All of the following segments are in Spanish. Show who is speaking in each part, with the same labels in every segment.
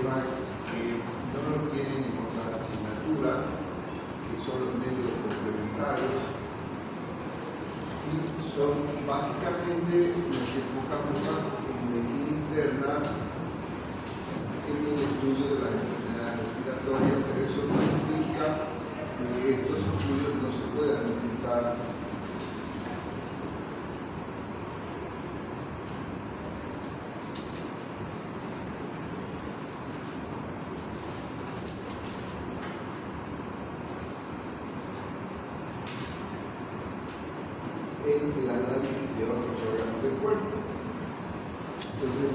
Speaker 1: tema que no lo tienen en otras asignaturas, que son los métodos complementarios, y son básicamente los que enfocamos más en medicina interna, en el estudio de las enfermedades respiratorias, pero eso no implica que estos estudios no se puedan utilizar en el análisis de otros órganos del cuerpo. Entonces,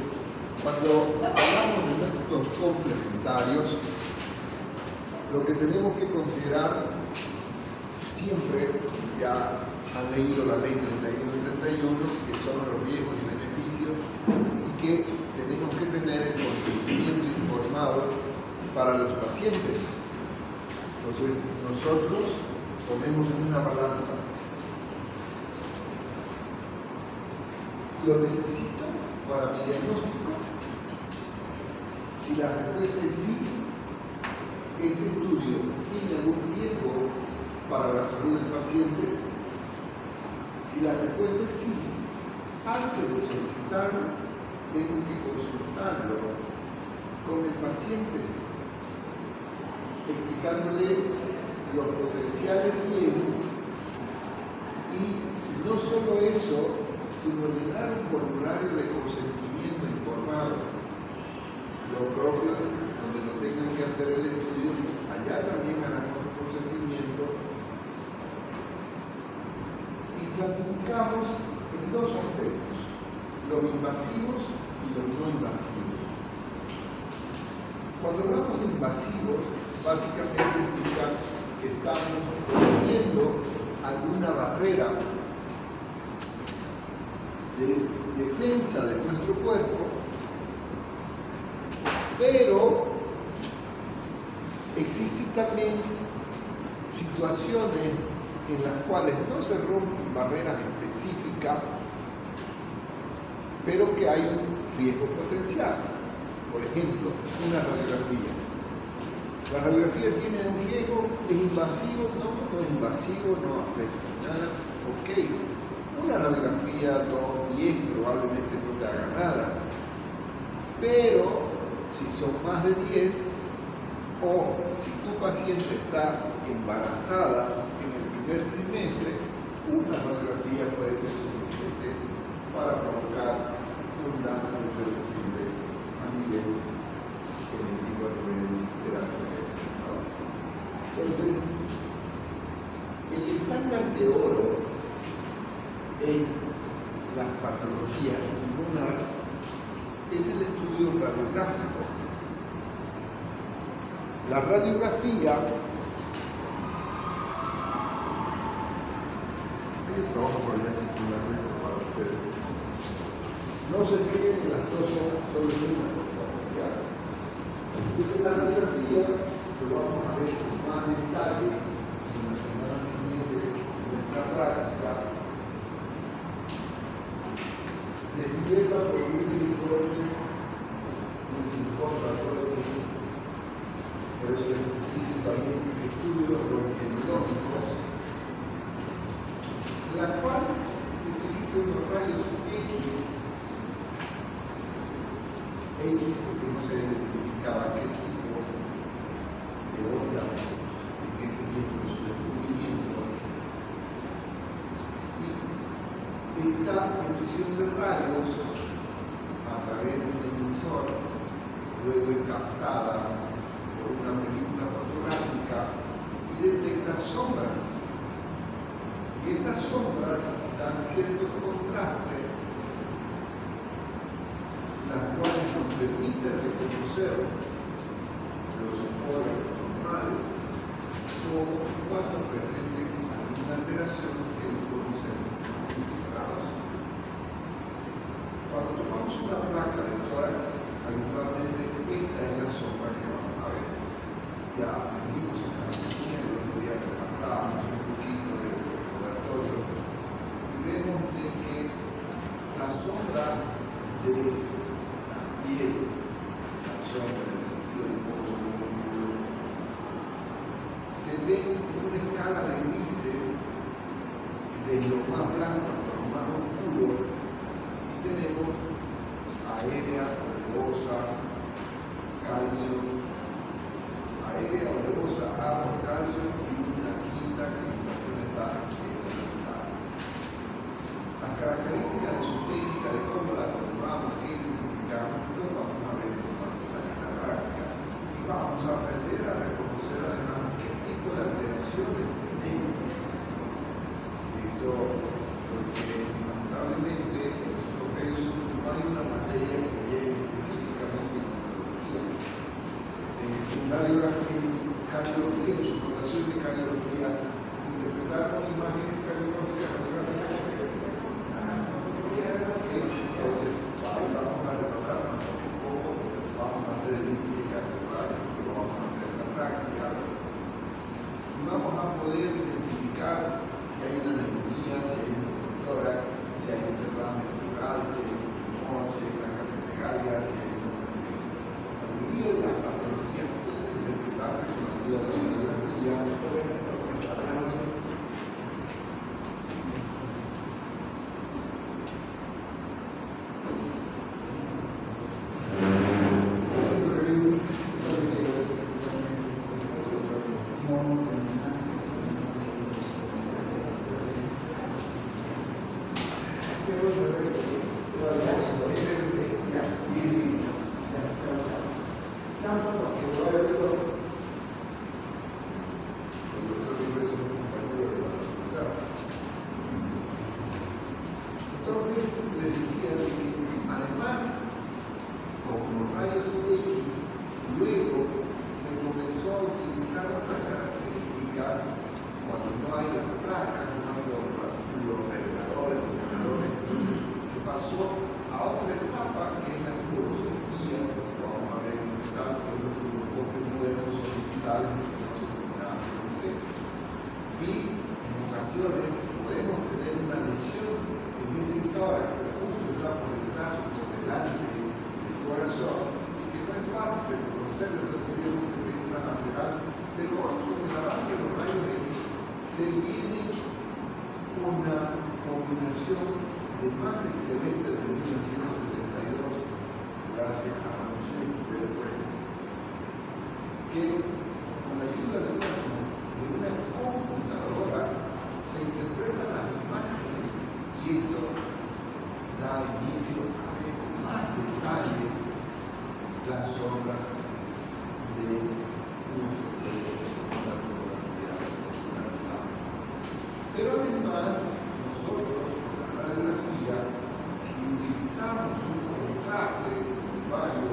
Speaker 1: cuando hablamos de métodos complementarios, lo que tenemos que considerar siempre, ya han leído la ley 31 y 31, que son los riesgos y beneficios, y que tenemos que tener el consentimiento informado para los pacientes. Entonces, nosotros ponemos en una balanza: ¿lo necesito para mi diagnóstico? Si la respuesta es sí, ¿este estudio tiene algún riesgo para la salud del paciente? Si la respuesta es sí, antes de solicitarlo, tengo que consultarlo con el paciente, explicándole los potenciales riesgos, y no solo eso, sino llenar un formulario de consentimiento informado, lo propio donde lo tengan que hacer el estudio. Allá también harán un consentimiento, y clasificamos en dos aspectos: los invasivos y los no invasivos. Cuando hablamos de invasivos, básicamente implica que estamos poniendo alguna barrera de defensa de nuestro cuerpo, pero existen también situaciones en las cuales no se rompen barreras específicas, pero que hay un riesgo potencial. Por ejemplo, una radiografía. La radiografía tiene un riesgo, ¿es invasivo? No, no es invasivo, no afecta nada. Ok. Una radiografía 2-10 probablemente no te haga nada, pero si son más de 10, o si tu paciente está embarazada en el primer trimestre, una radiografía puede ser suficiente para provocar un daño irreversible a nivel genético, a nivel terapéutico. Entonces, el estándar de oro en las patologías pulmonares es el estudio radiográfico. La radiografía, trabajo por allá circularmente para ustedes, no se cree que las dos son solo una cosa. Entonces la radiografía lo vamos a ver con más detalle en la semana siguiente de nuestra práctica. Despierta por un informe, no importa todo lo que. Por eso les dice también estudios röntgenológicos, la cual utiliza unos rayos X porque no se identificaba qué tipo de onda en ese tiempo de su descubrimiento. Esta emisión de rayos a través del emisor luego es captada por una película fotográfica y detecta sombras. Y estas sombras dan cierto contraste, las cuales nos permiten reconocer los órganos normales o cuando presenten alguna alteración que no conocemos. Cuando tomamos una placa de tórax, habitualmente esta es la sombra que vamos a ver. Ya aprendimos en la anatomía, el otro día repasamos un poquito del laboratorio y vemos de que escala de grises, desde lo más blanco hasta lo más oscuro, tenemos aérea, oleosa, calcio, aérea, oleosa, agua, calcio y una quinta que en ocasiones está las características de su técnica, de cómo la tomamos, qué identificamos, lo vamos a ver en la práctica. Y vamos a aprender a reconocer además qué tipo de alteraciones tenemos. Esto porque lamentablemente en nuestro peso no hay una materia que llegue específicamente en cardiología. En cardiología, en su formación de cardiología, interpretaron imágenes cardiológicas radiográficas. Entonces, ahí vamos a repasar un poco, vamos a hacer el índice cardiovascular, que lo vamos a hacer en la práctica. Y vamos a poder identificar si hay una neumonía, si hay una tórax, si hay un derrame pleural, si hay un tumor, si hay una cardioplegaria, si hay una neumonía. La mayoría de las patologías pueden interpretarse con la ayuda de la radiografía. Entonces, les decía que además, como los rayos X, luego se comenzó a utilizar otras características cuando no hay las placas, no hay los reveladores, se pasó a otra etapa que es la fluoroscopía. Vamos a ver en un instante los fluoroscopios modernos son digitales y no se combinaban con el C. Y en ocasiones podemos tener una lesión en ese tórax que justo está por detrás o por delante del corazón, que no es fácil reconocer, entonces tuvimos que ver una lateral, pero con el avance de los rayos X se viene una combinación de más excelente de 1972, gracias a Monsieur Delphin, que con la ayuda de una computadora se interpretan las imágenes y esto da inicio a ver con más detalle las sombras de la fotografía organizada. Pero además, nosotros con la radiografía, si utilizamos un contraste varios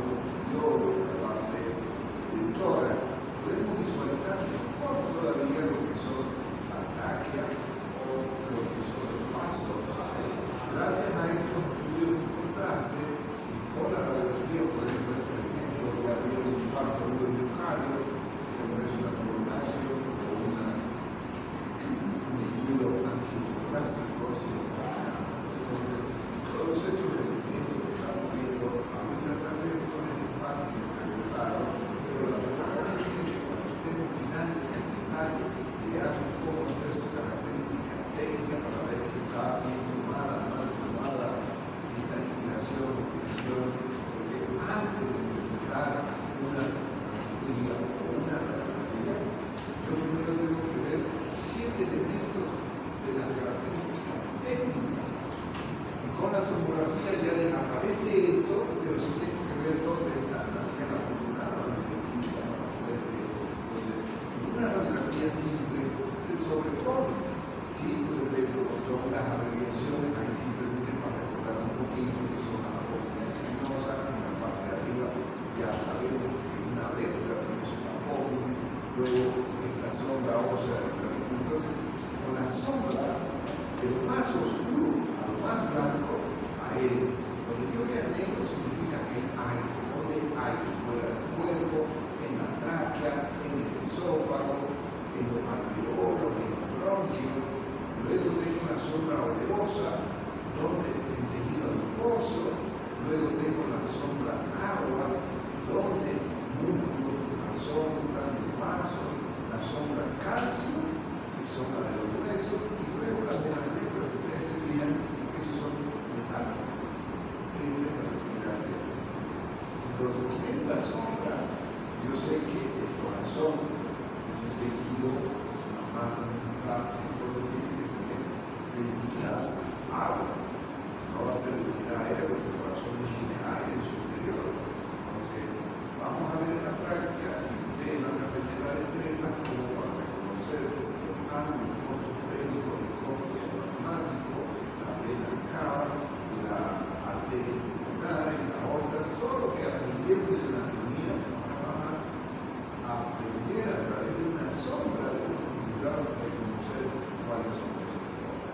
Speaker 1: yoros de la parte del tórax, podemos visualizar mejor todavía lo que son la tráquea o lo que son los vasos. Gracias a estos estudios de contraste, con la radiografía podemos ver, por ejemplo, que había un infarto de miocardio, como es una coronación o un estudio angiográfico, todos los hechos de movimiento que estamos viendo, ahorita tal vez no es fácil de preguntar, pero las características, cuando estemos mirando en detalle, veamos cómo hacer sus características técnicas para ver si está bien tomada, mal tomada, si está inclinación o expresión, porque antes de interpretar una fotografía o una radiografía, yo primero tengo que ver 7 elementos de las características técnicas. Y con la tomografía ya desaparece esto, pero sí tengo que ver dónde están las caras formuladas, las técnicas para poder ver. Entonces, en una radiografía simple se sobrepone, ¿sí? Por ejemplo, son las abreviaciones, ahí simplemente para recordar un poquito que son las apófilas espinosas, en la parte de arriba ya sabemos que una vértebra tiene su apófila, luego esta sombra ósea de la clavícula. Entonces, con la sombra, de lo más oscuro a lo más blanco, aéreo. Donde yo vea negro significa que hay aire, donde hay fuera del cuerpo, en la tráquea, en el esófago, en los alveolos, en los bronquios. Luego tengo una sombra oleosa, donde el tejido adiposo. Luego tengo la sombra agua, donde músculos, corazón, grandes vasos, Entonces, con esa sombra, yo sé que el corazón es un tejido, es una masa muscular, entonces tiene que tener densidad agua. No va a ser densidad aérea porque el corazón no tiene aire en su interior. Entonces, vamos a ver en la práctica y ustedes van a tener la destreza como para reconocer los ángulos ortofrénicos, el corto diafragmático, la vena cava, la arteria pulmonar, la aorta, todo lo que aprendieron de la anatomía, ahora van a aprender a través de una sombra de una figura para reconocer cuáles son los órganos.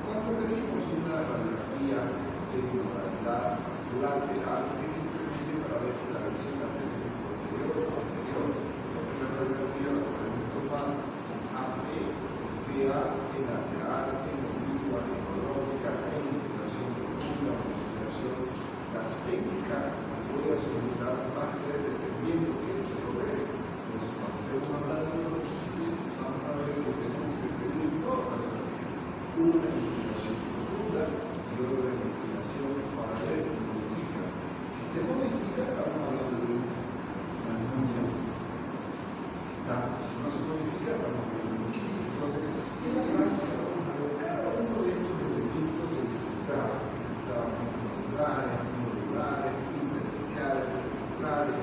Speaker 1: Cuando pedimos una radiografía de modalidad lateral, es simplemente para ver si la visión la tenemos posterior o anterior. Porque la radiografía la podemos tomar AP, PA, en lateral, en oblicua, en ológica, en infiltración profunda, en infiltración. La técnica que voy a solicitar va a ser dependiendo qué quiero ver. Entonces, cuando estemos hablando de los quistes, vamos a ver que tenemos que pedir dos radiografías. Una infiltración profunda y otra infiltración para ver si modifica. Si se modifica, estamos hablando de una anemia. Si no se modifica, estamos hablando de un quiste. Entonces, en la práctica vamos a ver cada uno de estos elementos de dificultad. Modulares, intersticiales, ventriculares,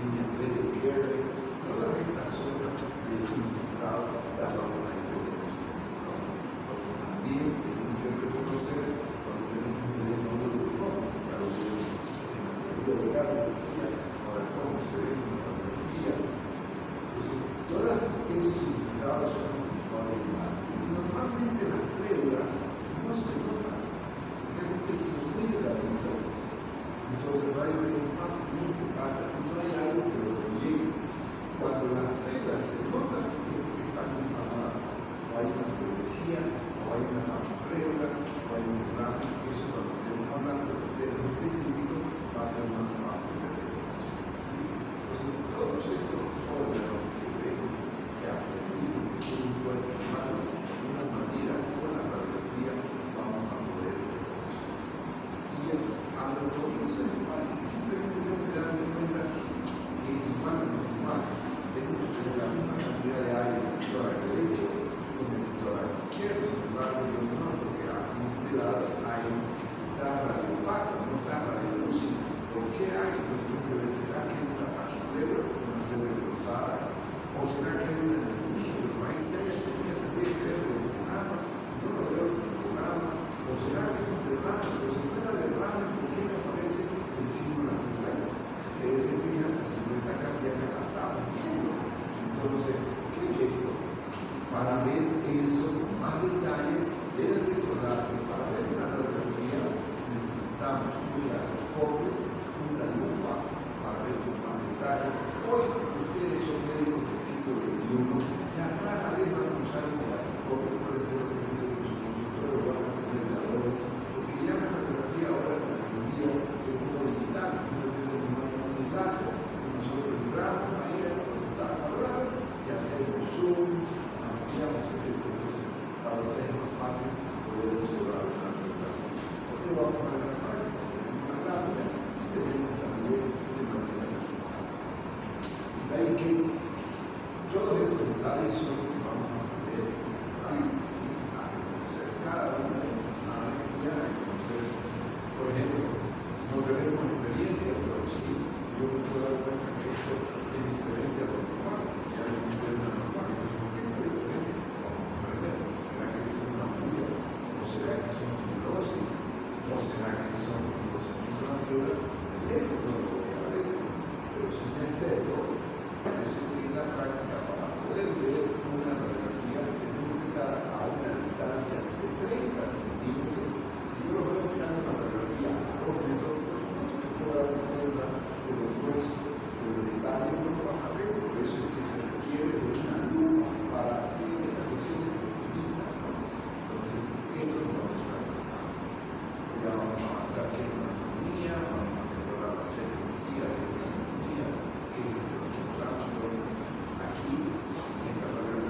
Speaker 1: líneas B de Kerr, todas estas zonas de dificultad las vamos a ir reconociendo. Entonces, también tenemos que reconocer cuando tenemos un nódulo de copa, ya lo vemos en la radiografía, ahora cómo se ve en la radiografía. Entonces, todos esos significados son importantes. Y normalmente las pléulas no se notan, porque es un tejido muy delgadito. Entonces, el rayo X fácilmente pasa, no hay algo que lo proyecte. Cuando las pléulas se notan, es porque están inflamadas. O hay una pleuricía, o hay una macropléula, o hay un grano. Eso, cuando estemos hablando de pléulas específicos, va a ser más fácil de reconocer. Entonces, todos estos órganos que vemos, que aprendimos en un cuerpo humano, de una manera, con la radiografía, vamos a poder reconocer. Y a lo comienzo es fácil, simplemente tengo que darme cuenta si es igual o no es igual. Tengo que tener la misma cantidad de aire en el tórax derecho y en el tórax izquierdo, sin embargo, yo no, porque a este lado hay está radiopaco, no está radiolúcido. ¿Por qué hay? Yo tengo que ver, ¿será que es una paquipleura, una pleura cruzada? ¿O será que hay una neumonía? Pero ahí ya tenía que ver el programa, no lo veo en el programa. ¿O será que es un derrame? Pero si fuera derrame, ¿por qué me aparece el signo de la silueta? Si ustedes se fijan, la silueta cardíaca la estamos viendo. Entonces, ¿qué es esto? Para ver eso con más detalle, deben recordar que para ver una radiografía necesitamos un microscopio, una lupa para ver con más detalle. Hoy, ustedes son médicos del siglo XXI, ya rara vez van a usar un microscopio, puede ser lo que tiene en su consultorio, van a tener de ahora, porque ya la radiografía ahora en la teoría es muy digital, simplemente nos mandan un láser, y nosotros entramos ahí a donde está cuadrado y hacemos zoom, ampliamos ese proceso. Para ustedes es más fácil poder observar una radiografía. Porque vamos a ver la práctica, tenemos una lámina y tenemos también de manera digital. De ahí que todos estos detalles son los que vamos a poder a reconocer cada una de las áreas y a reconocer, por ejemplo, no tenemos experiencia, pero sí, yo me puedo dar cuenta que esto es diferente a lo normal, y hay un tema normal, y ¿por qué es diferente? Vamos a ver, ¿será que es una fuga? ¿O será que son fibrosis? ¿O será que son fibrosis inflamatorias? Lejos no lo voy a ver, pero si me acerco, eso es la práctica para poder ver una radiografía tenemos que estar a una distancia de 30 centímetros. Si yo lo veo mirando la radiografía a 2 metros, por supuesto que puedo dar cuenta de los huesos, de los detalles, no lo vas a ver, por eso es que se requiere de una lupa para ver esas cuestiones pequeñitas, ¿no? Entonces, esto lo vamos a trabajar. Ya vamos a avanzar que es una anatomía, vamos a mejorar la semiología de esta anatomía, que es lo que estamos aquí, en esta radiografía.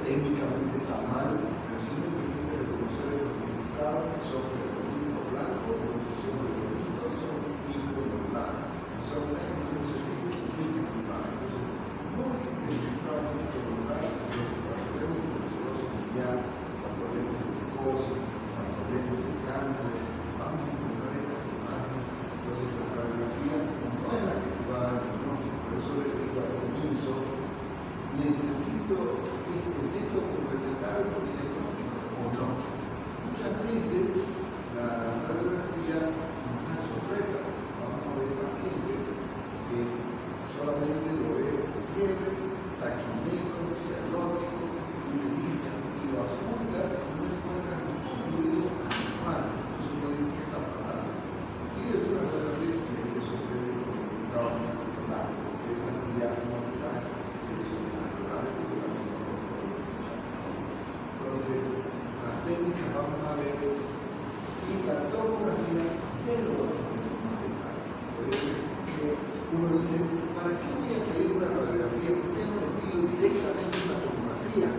Speaker 1: técnicamente está mal, pero sí me permite reconocer los resultados que son redonditos blancos, que son redonditos, son pícolos blancos, que son blancos, no sé qué, pícolos blancos. No es que el resultado es pícolos blancos, cuando vemos tuberculosis mundial, cuando vemos glucosa, cuando vemos cáncer, vamos a encontrar estas imágenes. Entonces la radiografía no es la que va a diagnóstico, por eso le digo al comienzo, necesito este método complementario con el diagnóstico o no. Muchas veces la radiografía nos da sorpresa. Vamos a ver pacientes que solamente lo ven con fiebre, taquímetro, cianótico, y lo apuntan y no encuentran ningún ruido anormal. Entonces uno dice, ¿qué está pasando? Y es una radiografía que sorprende con el resultado molecular, que es la actividad molecular. Entonces, las técnicas vamos a ver y la tomografía de los por eso es que uno dice, ¿para qué voy a pedir una radiografía? ¿Por qué no le pido directamente una tomografía?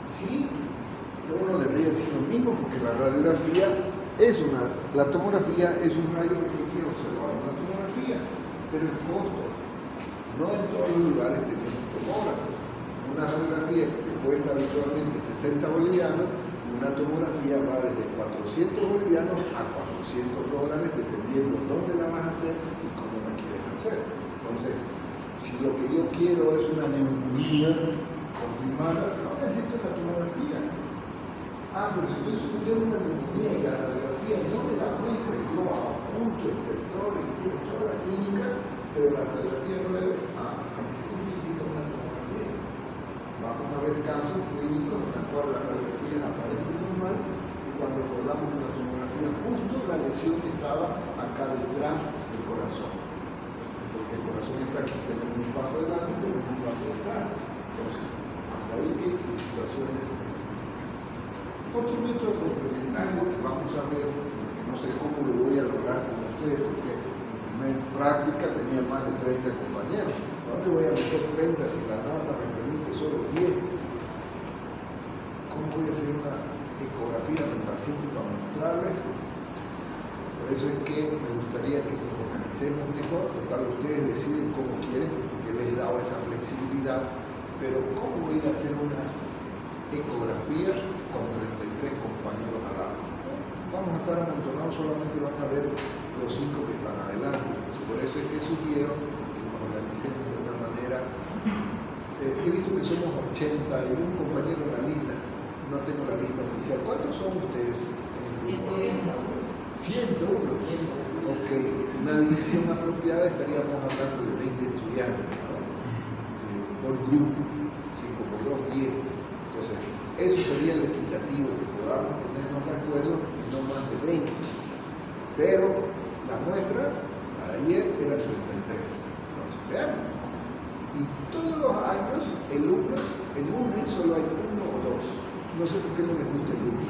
Speaker 1: Sí, uno debería decir lo mismo porque la radiografía la tomografía es un rayo que hay que observar una tomografía, pero el costo, no en todos los lugares tenemos tomógrafo. Una radiografía que te cuesta habitualmente 60 bolivianos, una tomografía va desde 400 bolivianos a $400, dependiendo dónde la vas a hacer y cómo la quieres hacer. Entonces, si lo que yo quiero es una neumonía confirmada, no necesito una tomografía. Pero si yo tengo una neumonía y la radiografía no me la muestra, y yo apunto el vector y tiene toda la clínica, pero la radiografía no debe. Ahí se justifica una tomografía. Vamos a ver casos clínicos en los cuales la radiografía es aparente normal y cuando colgamos una tomografía justo la lesión que estaba acá detrás del corazón. Porque el corazón está aquí, tenemos un paso adelante y tenemos un paso detrás. Entonces, hasta ahí que en situaciones. Otro método complementario que vamos a ver, no sé cómo lo voy a lograr con ustedes, porque en práctica tenía más de 30 compañeros. ¿Dónde voy a meter 30 si la norma me permite solo 10? ¿Cómo voy a hacer una ecografía de mi paciente para mostrarles? Por eso es que me gustaría que nos organicemos mejor, total ustedes deciden cómo quieren, porque les he dado esa flexibilidad, pero ¿cómo voy a hacer una ecografía con 33 compañeros al lado? Vamos a estar amontonados, solamente van a ver los 5 que están adelante. Por eso es que sugiero que nos organicemos de una manera. He visto que somos 81 compañeros en la lista, no tengo la lista oficial. ¿Cuántos son ustedes? 101. Ok, una división apropiada estaríamos hablando de 20 estudiantes, ¿no? Por grupo, 5 por 2, 10. Entonces, eso sería lo equitativo, que podamos ponernos de acuerdo y no más de 20. Pero la muestra ayer era 33. Entonces, veamos. Y todos los años, el lunes solo hay 1 o 2. No sé por qué no les gusta el lunes.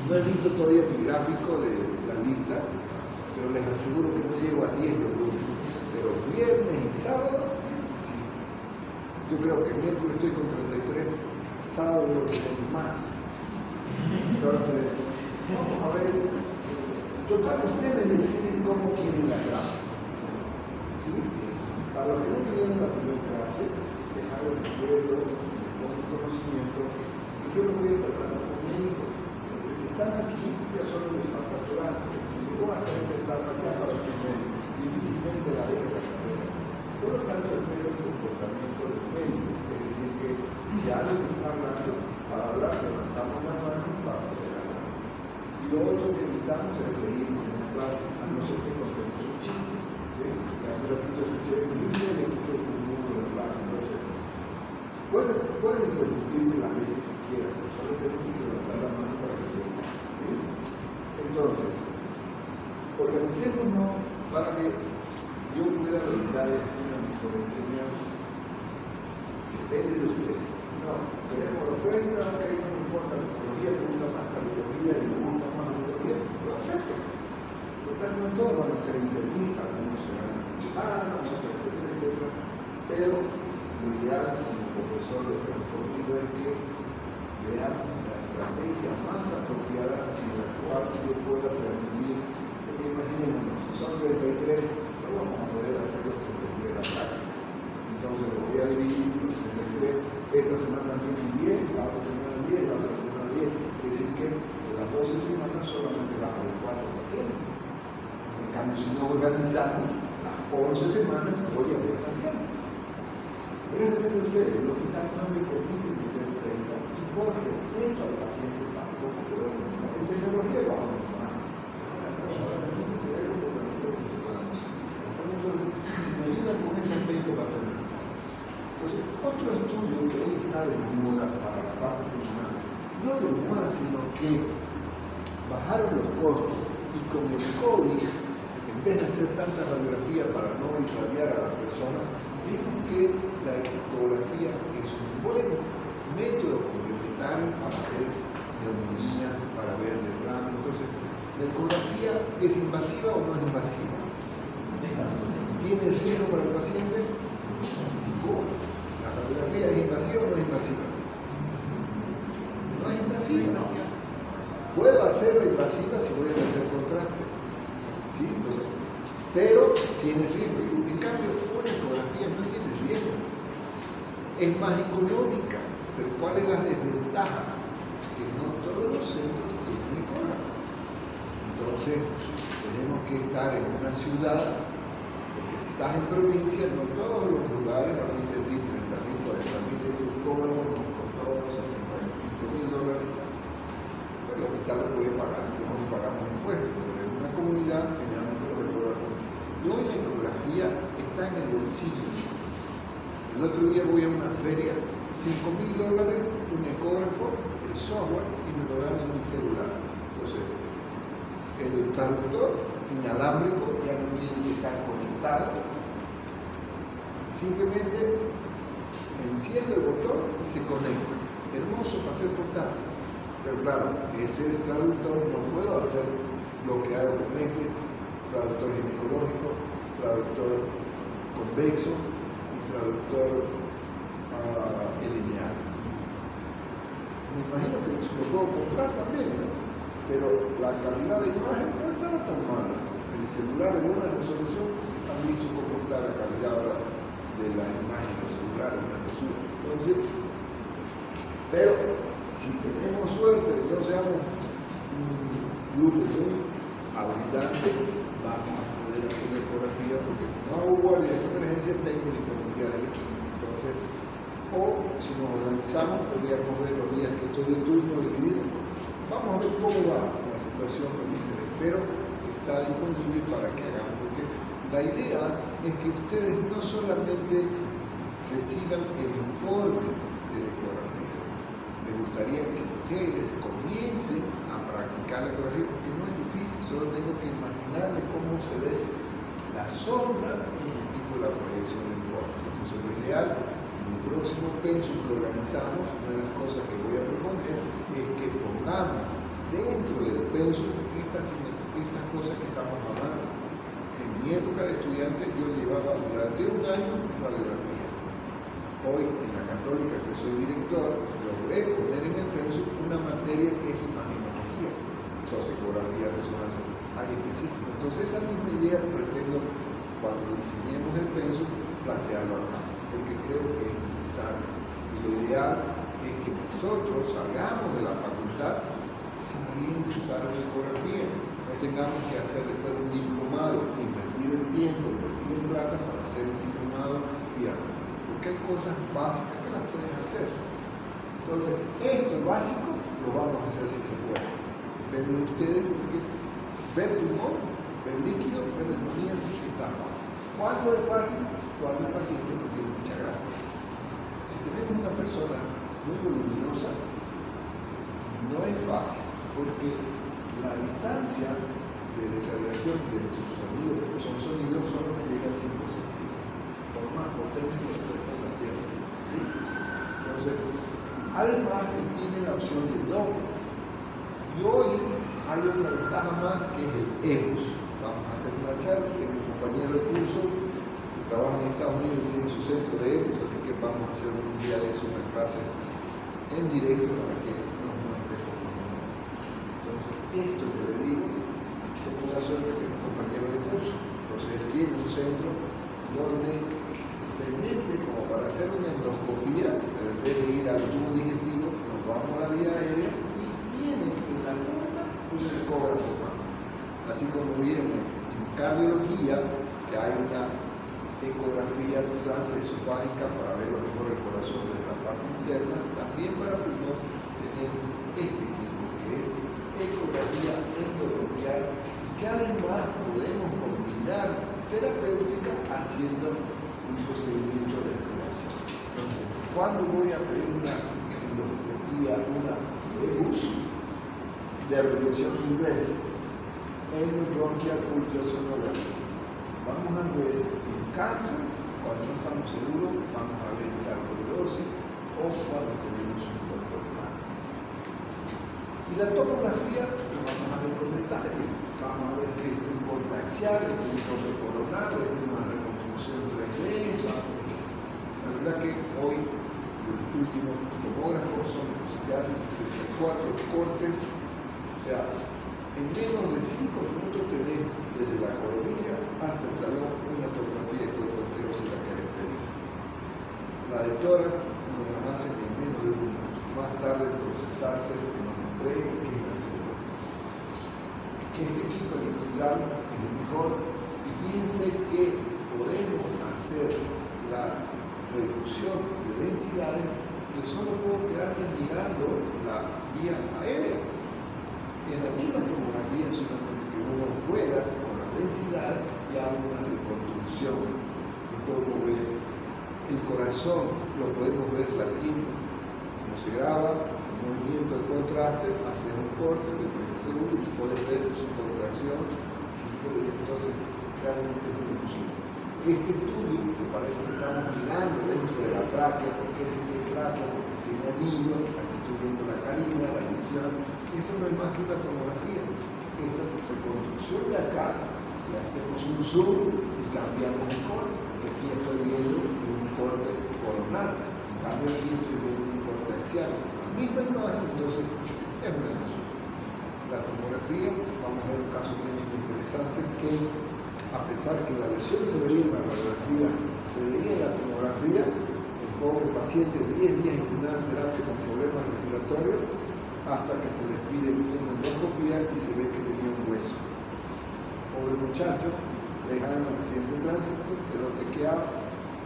Speaker 1: No he visto todavía mi gráfico de la lista, pero les aseguro que no llego a 10 los lunes. Pero viernes y sábado, sí. Yo creo que miércoles estoy con 33, sábado con más. Entonces, vamos a ver. Total, ustedes deciden cómo quieren la clase. ¿Sí? Para los que no tuvieron la primera clase, dejaron el pueblo, con el conocimiento, y yo lo voy a tratar con mi hijo. Porque si están aquí, ya solo les falta orar. Si llegó hasta esta etapa ya para que difícilmente la deje la carrera. Por lo tanto, espero el comportamiento del médico. Es decir, que si alguien está hablando, para hablar, levantamos la mano para poder hablar. Y lo otro que evitamos es reírnos en la clase, a no ser que contemos un chiste. ¿Sí? Que hace ratito escuché un niño y escuché un mundo de hablar. Entonces, pueden interrumpirme las veces que quieran, pero solo tenemos que levantar la mano para que vean. ¿Sí? Entonces, organicémonos para que yo pueda brindar una mejor enseñanza. Depende de ustedes. No, queremos los 30, ok, no me importa la psicología, me gusta más cardiología y me gusta más biología, lo acepto. Total, no todos van a ser internistas, algunos serán cirujanos, otros, etcétera, etcétera. Pero lo ideal es profesor de conmigo es que veamos la estrategia más apropiada en la cual yo pueda permitir, porque imaginémonos, si son 33, no vamos a poder hacer los 33 a la práctica. Entonces lo voy a dividir los 33, esta semana tienen 10, la otra semana 10, la otra semana 10, es decir que de las 12 semanas solamente van a haber 4 pacientes. En cambio, si no organizamos las 11 semanas, voy a ver pacientes. Pero eso depende de ustedes, el hospital no me permite meter 30 y por respeto al paciente tampoco podemos tomar. En semiología vamos a tomar. Si me ayudan con ese aspecto va a ser mejor. Entonces, otro estudio que hoy está de moda para la parte pulmonar, no de moda, sino que bajaron los costos y con el COVID, en vez de hacer tanta radiografía para no irradiar a las personas, vimos que la ecografía es un buen método complementario para ver neumonía, para ver derrame. Entonces, ¿la ecografía es invasiva o no es invasiva? ¿Tiene riesgo para el paciente? Ninguno. ¿La radiografía es invasiva o no es invasiva? No es invasiva. Puedo hacerla invasiva si voy a meter contraste. ¿Sí? Entonces, pero tiene riesgo. En cambio, una ecografía no tiene riesgo. Es más económica. Pero ¿cuál es la desventaja? Que no todos los centros tienen ecógrafo. Entonces, tenemos que estar en una ciudad, porque si estás en provincia, no todos los lugares van a invertir 30.000, 40.000 euros de ecógrafo, nos costó $65.000. El hospital lo puede pagar, nosotros pagamos impuestos, pero en una comunidad generalmente los ecógrafos. Y hoy la ecografía está en el bolsillo. El otro día voy a una feria, $5.000, un ecógrafo, el software, y me lo dan en mi celular. Entonces, el traductor inalámbrico ya no tiene que estar conectado. Simplemente enciendo el botón y se conecta. Hermoso para ser portátil. Pero claro, ese es traductor, no puedo hacer lo que hago con este, traductor ginecológico, traductor convexo y traductor lineal. Me imagino que lo puedo comprar también, ¿no? Pero la calidad de imagen no está tan mala. El celular en una resolución han visto cómo está la calidad ahora de la imagen del celular en una resolución. Entonces, pero si tenemos suerte de que no seamos luz muy abundante, vamos a poder hacer la ecografía porque no hago guardia de emergencia, tengo disponibilidad del equipo. Entonces, o si nos organizamos, podríamos ver los días que estoy de turno dividido. Vamos a ver cómo va la situación con ustedes, pero está disponible para que hagamos, porque la idea es que ustedes no solamente reciban el informe de la ecografía, me gustaría que ustedes comiencen a practicar la ecografía, porque no es difícil, solo tengo que imaginarle cómo se ve la sombra y el tipo de la proyección del corte. Entonces lo ideal, en el próximo pensum que organizamos, una de las cosas que voy a proponer es que pongamos dentro del pensum estas cosas que estamos hablando. En mi época de estudiante yo llevaba durante un año radiografía. Hoy en la Católica, que soy director, logré poner en el pensum una materia que es imagenología, ecografía, resonancia, hay específico. Entonces esa misma idea pretendo, cuando diseñemos el pensum, plantearlo acá, porque creo que es necesario. Y lo ideal es que nosotros salgamos de la facultad sabiendo usar la ecografía, no tengamos que hacer después un diplomado, invertir el tiempo, invertir en plata para hacer un diplomado y porque hay cosas básicas que las pueden hacer. Entonces, esto básico lo vamos a hacer si se puede. Depende de ustedes, porque ver pulmón, ver líquido, ver neumonía, está fácil. ¿Cuándo es fácil? Cuando el paciente no tiene mucha grasa. Si tenemos una persona muy voluminosa, no es fácil, porque la distancia de la radiación de sus sonidos, porque son sonidos, solo me llega al 5 centímetros. Por más potencia de la Tierra. ¿Sí? Entonces, además que tiene la opción de doble. Y hoy hay otra ventaja más que es el EBUS. Vamos a hacer una charla, tengo un compañero de curso, trabaja en Estados Unidos tiene su centro de EPUS, así que vamos a hacer un día de eso, una clase en directo para que nos muestre cómo hacer. Entonces, esto que le digo, tengo la suerte que es un compañero de curso. Entonces, él tiene un centro donde se mete como para hacer una endoscopía, pero en vez de ir al tubo digestivo, nos vamos a la vía aérea y tiene en la punta un ecógrafo humano. Así como vieron en cardiología, que hay una ecografía transesofágica para ver lo mejor el corazón de la parte interna, también para pulmón tenemos este equipo que es ecografía endobronquial, que además podemos combinar terapéutica haciendo un procedimiento de respiración. Entonces, cuando voy a pedir una endoscopía, una EBUS, de abreviación en inglés, endobronchial ultrasonography, vamos a ver el cáncer, cuando no estamos seguros, vamos a ver sarcoidosis o cuando tenemos un dolor mal. Y la tomografía lo vamos a ver con detalle. Vamos a ver que es un corte axial, es un corte coronado, es una reconstrucción 3D. La verdad que hoy los últimos tomógrafos se hacen 64 cortes, o sea, en menos de 5 minutos tenés desde la coronilla hasta el talón una tomografía de cuerpo entero si la querés pedir. La de tórax nos la hacen en menos de 1 minuto. Más tarde procesarse que nos entreguen que es la célula. Este equipo aniquilar es el mejor y fíjense que podemos hacer la reducción de densidades que solo puedo quedarme mirando la vía aérea. En la misma tomografía, solamente que uno juega con la densidad y hace una reconstrucción. Y podemos ver el corazón, lo podemos ver latiendo, como se graba, el movimiento de contraste, hacer un corte de 30 segundos y puedes ver su contracción. Entonces, realmente es muy useful. Este estudio, que parece que estamos mirando dentro de la tráquea, porque es el tráquea, porque tiene anillo, aquí estoy viendo la carina, la visión. Esto no es más que una tomografía. Esta reconstrucción de acá, le hacemos un zoom y cambiamos el corte, porque aquí estoy viendo un corte coronal, en cambio aquí estoy viendo un corte axial. La misma imagen, entonces es una cosa. La tomografía, vamos a ver un caso clínico interesante que, a pesar que la lesión se veía en la radiografía, se veía en la tomografía, el pobre paciente 10 días internado en terapia con problemas respiratorios, hasta que se les pide una endoscopía y se ve que tenía un hueso. Pobre muchacho, lejano al accidente de tránsito, quedó tequeado,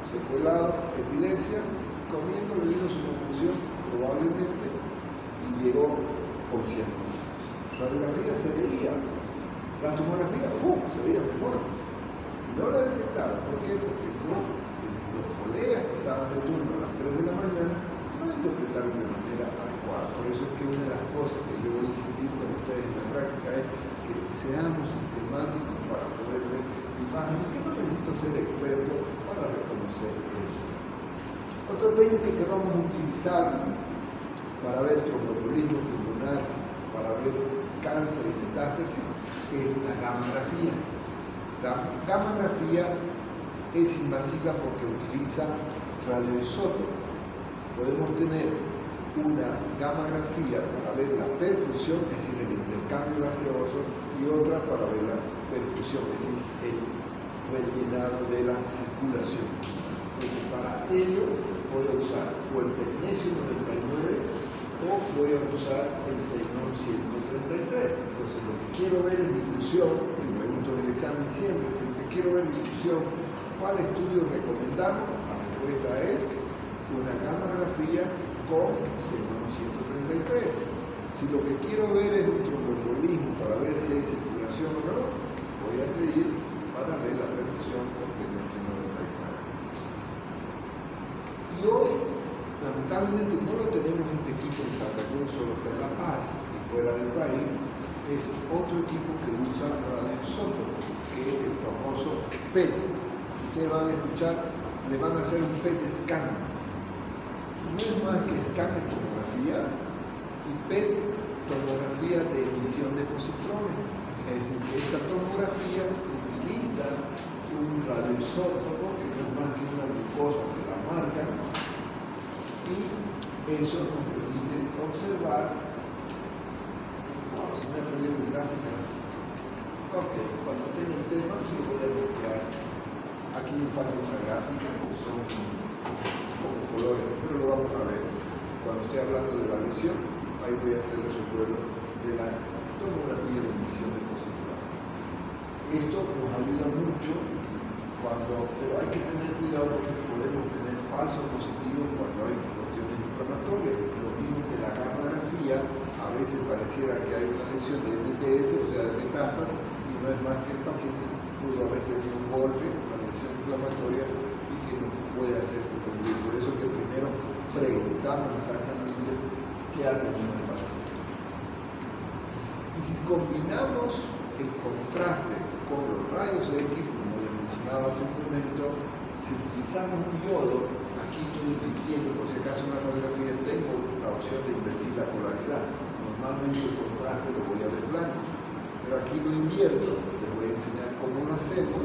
Speaker 1: secuelado, epilepsia, comiendo le vino su confusión probablemente y llegó consciente. La radiografía se veía, la tomografía se veía mejor. No la detectaron. ¿Por qué? Porque los colegas que estaban de turno a las 3 de la mañana no interpretaron de manera adecuada. Por eso es que una de las cosas que yo voy a insistir con ustedes en la práctica es que seamos sistemáticos para poder ver imágenes, que no necesito ser experto para reconocer eso. Otra técnica que vamos a utilizar para ver tromboembolismo pulmonar, para ver cáncer y metástasis, es la gamografía. La gamografía es invasiva porque utiliza radioisótopos. Podemos tener una gamografía para ver la perfusión, es decir, el intercambio gaseoso, y otra para ver la perfusión, es decir, el rellenado de la circulación. Entonces, para ello voy a usar o el tecnesio 99 o voy a usar el xenón 133. Entonces, lo que quiero ver es difusión, y pregunto en el examen siempre, si lo que quiero ver es difusión, ¿cuál estudio recomendamos? La respuesta es una gamografía con xenón 133. Si lo que quiero ver es un tromboembolismo para ver si hay circulación o no, voy a pedir para ver la perfusión con tecnesio 99. Y hoy, lamentablemente, no lo tenemos este equipo en Santa Cruz, solo está en La Paz y fuera del país. Es otro equipo que usa radioisótopos, que es el famoso PET. Ustedes van a escuchar, le van a hacer un PET scan. No es más que scan de tomografía y PET, tomografía de emisión de positrones. Es decir, que esta tomografía utiliza un radioisótopo, que no es cosas que la marcan, y eso nos permite observar. Vamos a hacer una gráfica. Ok, cuando tenga el tema, sí lo voy a mostrar. Aquí me falta una gráfica que son como colores, pero lo vamos a ver. Cuando esté hablando de la visión, ahí voy a hacer el recuerdo de la tomografía de emisiones positivas. Esto nos ayuda mucho pero hay que tener cuidado porque podemos tener falsos positivos cuando hay cuestiones inflamatorias. Lo mismo que la gammagrafía, a veces pareciera que hay una lesión de MTS, o sea, de metástasis, y no es más que el paciente pudo haber tenido un golpe, una lesión inflamatoria, y que nos puede hacer confundir. Por eso que primero preguntamos exactamente qué algo no es paciente. Y si combinamos el contraste con los rayos X, como les mencionaba hace un momento, si utilizamos un diodo, aquí estoy invirtiendo, por si acaso en la radiografía tengo la opción de invertir la polaridad. Normalmente el contraste lo voy a ver blanco, pero aquí lo invierto, les voy a enseñar cómo lo hacemos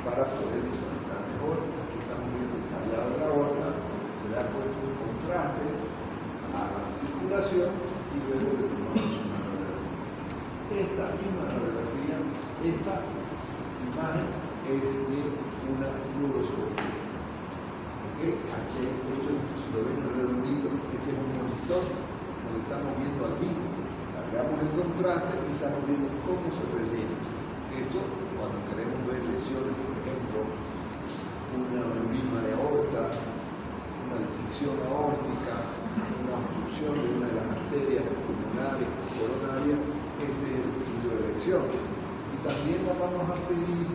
Speaker 1: para poder visualizar mejor. Aquí estamos viendo el tallado de la aorta, donde se le ha puesto un contraste a la circulación y luego le tomamos una radiografía. Esta misma radiografía, esta imagen es de una fluoroscopía. ¿Okay? Aquí, esto, si lo ven redondito, este es un monitor donde estamos viendo al vivo. Cargamos el contraste y estamos viendo cómo se rellena. Esto, cuando queremos ver lesiones, por ejemplo, una aneurisma de aorta, una disección aórtica, una obstrucción de una de las arterias pulmonares o coronarias, este es el estudio de elección. Y también la vamos a pedir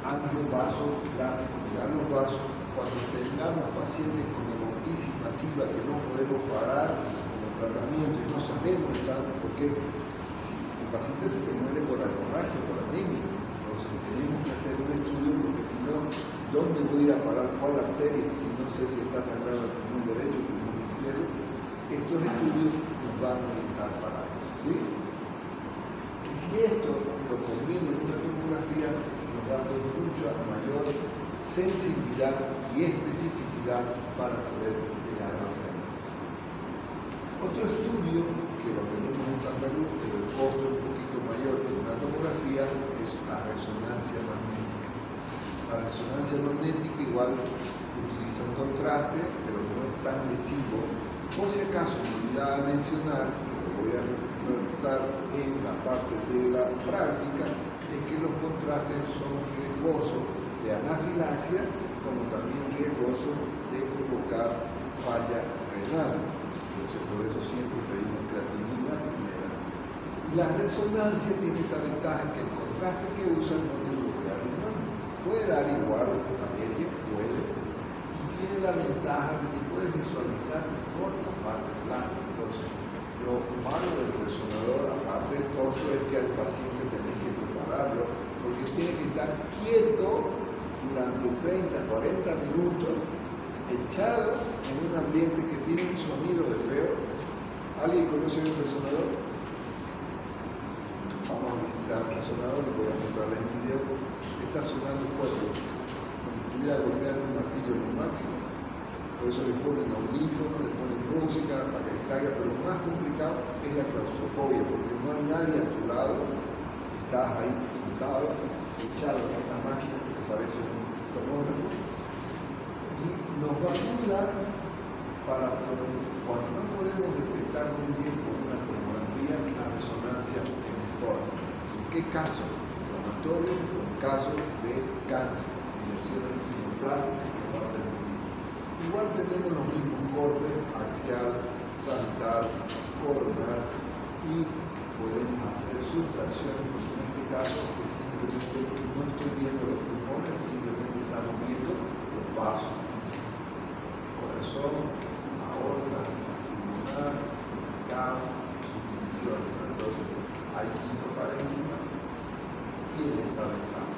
Speaker 1: angiovasográfico, mirar los vasos, cuando tengamos pacientes con hemolisis masiva que no podemos parar con el tratamiento y no sabemos porque si el paciente se te muere por hemorragia, por anemia, entonces tenemos que hacer un estudio porque si no, ¿dónde voy a ir a parar cuál arteria? Si no sé si está sangrando el pulmón derecho o el pulmón izquierdo, estos estudios nos van a orientar para eso, ¿sí? Y si esto lo combino en una tomografía, nos da mucha mayor sensibilidad y especificidad para poder llegar a la pena. Otro estudio que lo tenemos en Santa Cruz, pero el costo es un poquito mayor que una tomografía, es la resonancia magnética. La resonancia magnética igual utiliza un contraste, pero no es tan lesivo. Por si acaso me olvidaba mencionar, que lo voy a resaltar en la parte de la práctica, es que los contrastes son riesgosos de anafilaxia, como también riesgosos de provocar falla renal. Entonces, por eso siempre pedimos creatinina primera. La resonancia tiene esa ventaja que el contraste que usan no le bloquea el riñón. Puede dar igual la media, puede, y tiene la ventaja de que puedes visualizar mejor la parte blanca. Entonces, lo malo del resonador, aparte del torso, es que al paciente tenés que prepararlo, porque tiene que estar quieto durante 30, 40 minutos, echado en un ambiente que tiene un sonido de feo. ¿Alguien conoce un resonador? Vamos a visitar un resonador, lo voy a mostrarles en video. Está sonando fuerte, como si estuviera golpeando un martillo neumático. Por eso le ponen audífonos, le ponen música para que distraiga, pero lo más complicado es la claustrofobia, porque no hay nadie a tu lado, estás ahí sentado, echado en esta máquina que se parece a un tomógrafo, y nos va a ayudar para cuando no podemos detectar muy bien con una tomografía la resonancia en forma. ¿En qué caso? Inflamatorio o en caso de cáncer, lesiones neoplásicas. Igual tenemos los mismos cortes, axial, sagital, coronal, y podemos hacer sustracciones, como en este caso, que simplemente no estoy viendo los pulmones, simplemente estamos viendo los vasos. Corazón, aorta, pulmonar, cava, subdivisiones. Entonces, hay quinto parénquima, tiene esa ventaja.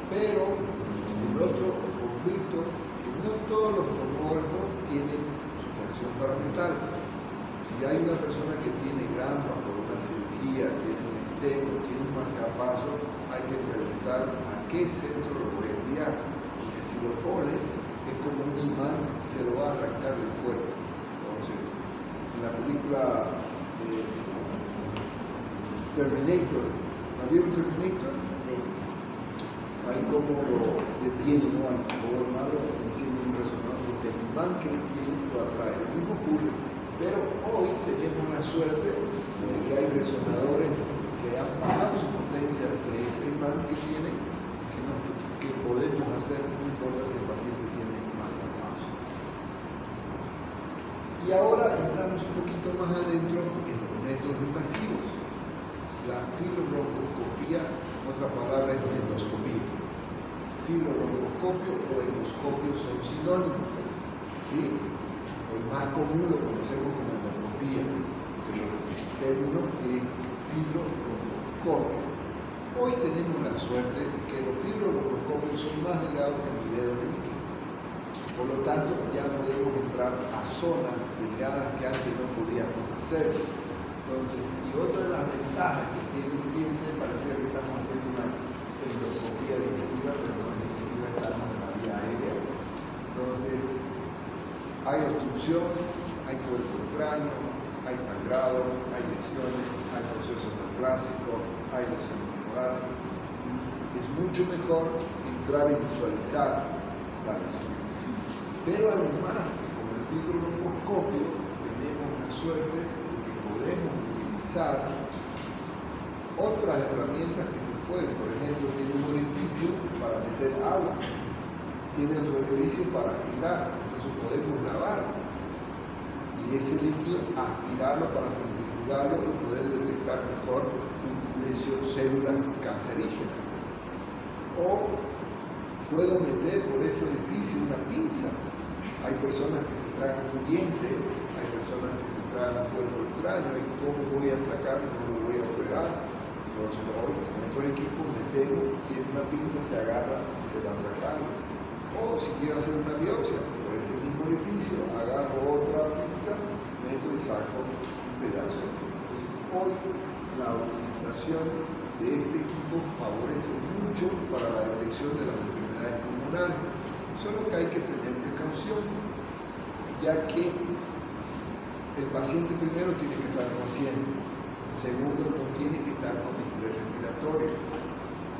Speaker 1: Pero, el otro conflicto, no todos los tomógrafos tienen sustracción parametaria. Si hay una persona que tiene grampa por una cirugía, tiene un esteno, tiene un marcapaso, hay que preguntar a qué centro lo voy a enviar. Porque si lo pones, es como un se lo va a arrancar del cuerpo. Entonces, en la película Terminator, ¿la vieron Terminator? Ahí como lo detienen, ¿no?, al poder malo enciende un resonador, porque el imán que viene lo atrae. Lo mismo ocurre, pero hoy tenemos la suerte de que hay resonadores que han bajado su potencia de ese imán que tiene, que podemos hacer, no importa si el paciente tiene más traspaso. Y ahora entramos un poquito más adentro en los métodos invasivos. La fibrobroncoscopía, otra palabra es endoscopía. Fibrobroncoscopio o endoscopio son sinónimos, ¿sí? El más común lo conocemos como endoscopía, pero el término es fibrobroncoscopio. Hoy tenemos la suerte que los fibrobroncoscopios son más delgados que el dedo meñique. Por lo tanto, ya podemos entrar a zonas delgadas que antes no podíamos hacer. Entonces, y otra de las ventajas que tiene, fíjense, pareciera que estamos haciendo una endoscopía digestiva, pero no es digestiva, estamos en la vía aérea. Entonces, hay obstrucción, hay cuerpo de cráneo, hay sangrado, hay lesiones, hay procesos neoplásicos, hay lesión corporal. Es mucho mejor entrar y visualizar la lesión. Pero además, con el fibrobroncoscopio tenemos la suerte de que podemos utilizar otras herramientas que se pueden. Por ejemplo, tiene un orificio para meter agua, tiene otro orificio para aspirar, entonces podemos lavar y ese líquido aspirarlo para centrifugarlo y poder detectar mejor células cancerígenas. O puedo meter por ese orificio una pinza. Hay personas que se tragan un diente, hay personas que se tragan un cuerpo de cráneo, y cómo voy a sacar, cómo lo voy a operar. Entonces hoy con estos equipos me pego, tiene una pinza, se agarra y se va a sacar. O si quiero hacer una biopsia, por ese mismo orificio, agarro otra pinza, meto y saco un pedazo. Entonces hoy la utilización de este equipo favorece mucho para la detección de las enfermedades pulmonares. Solo que hay que tener precaución, ya que el paciente primero tiene que estar consciente, segundo no tiene que estar con distrés respiratorio,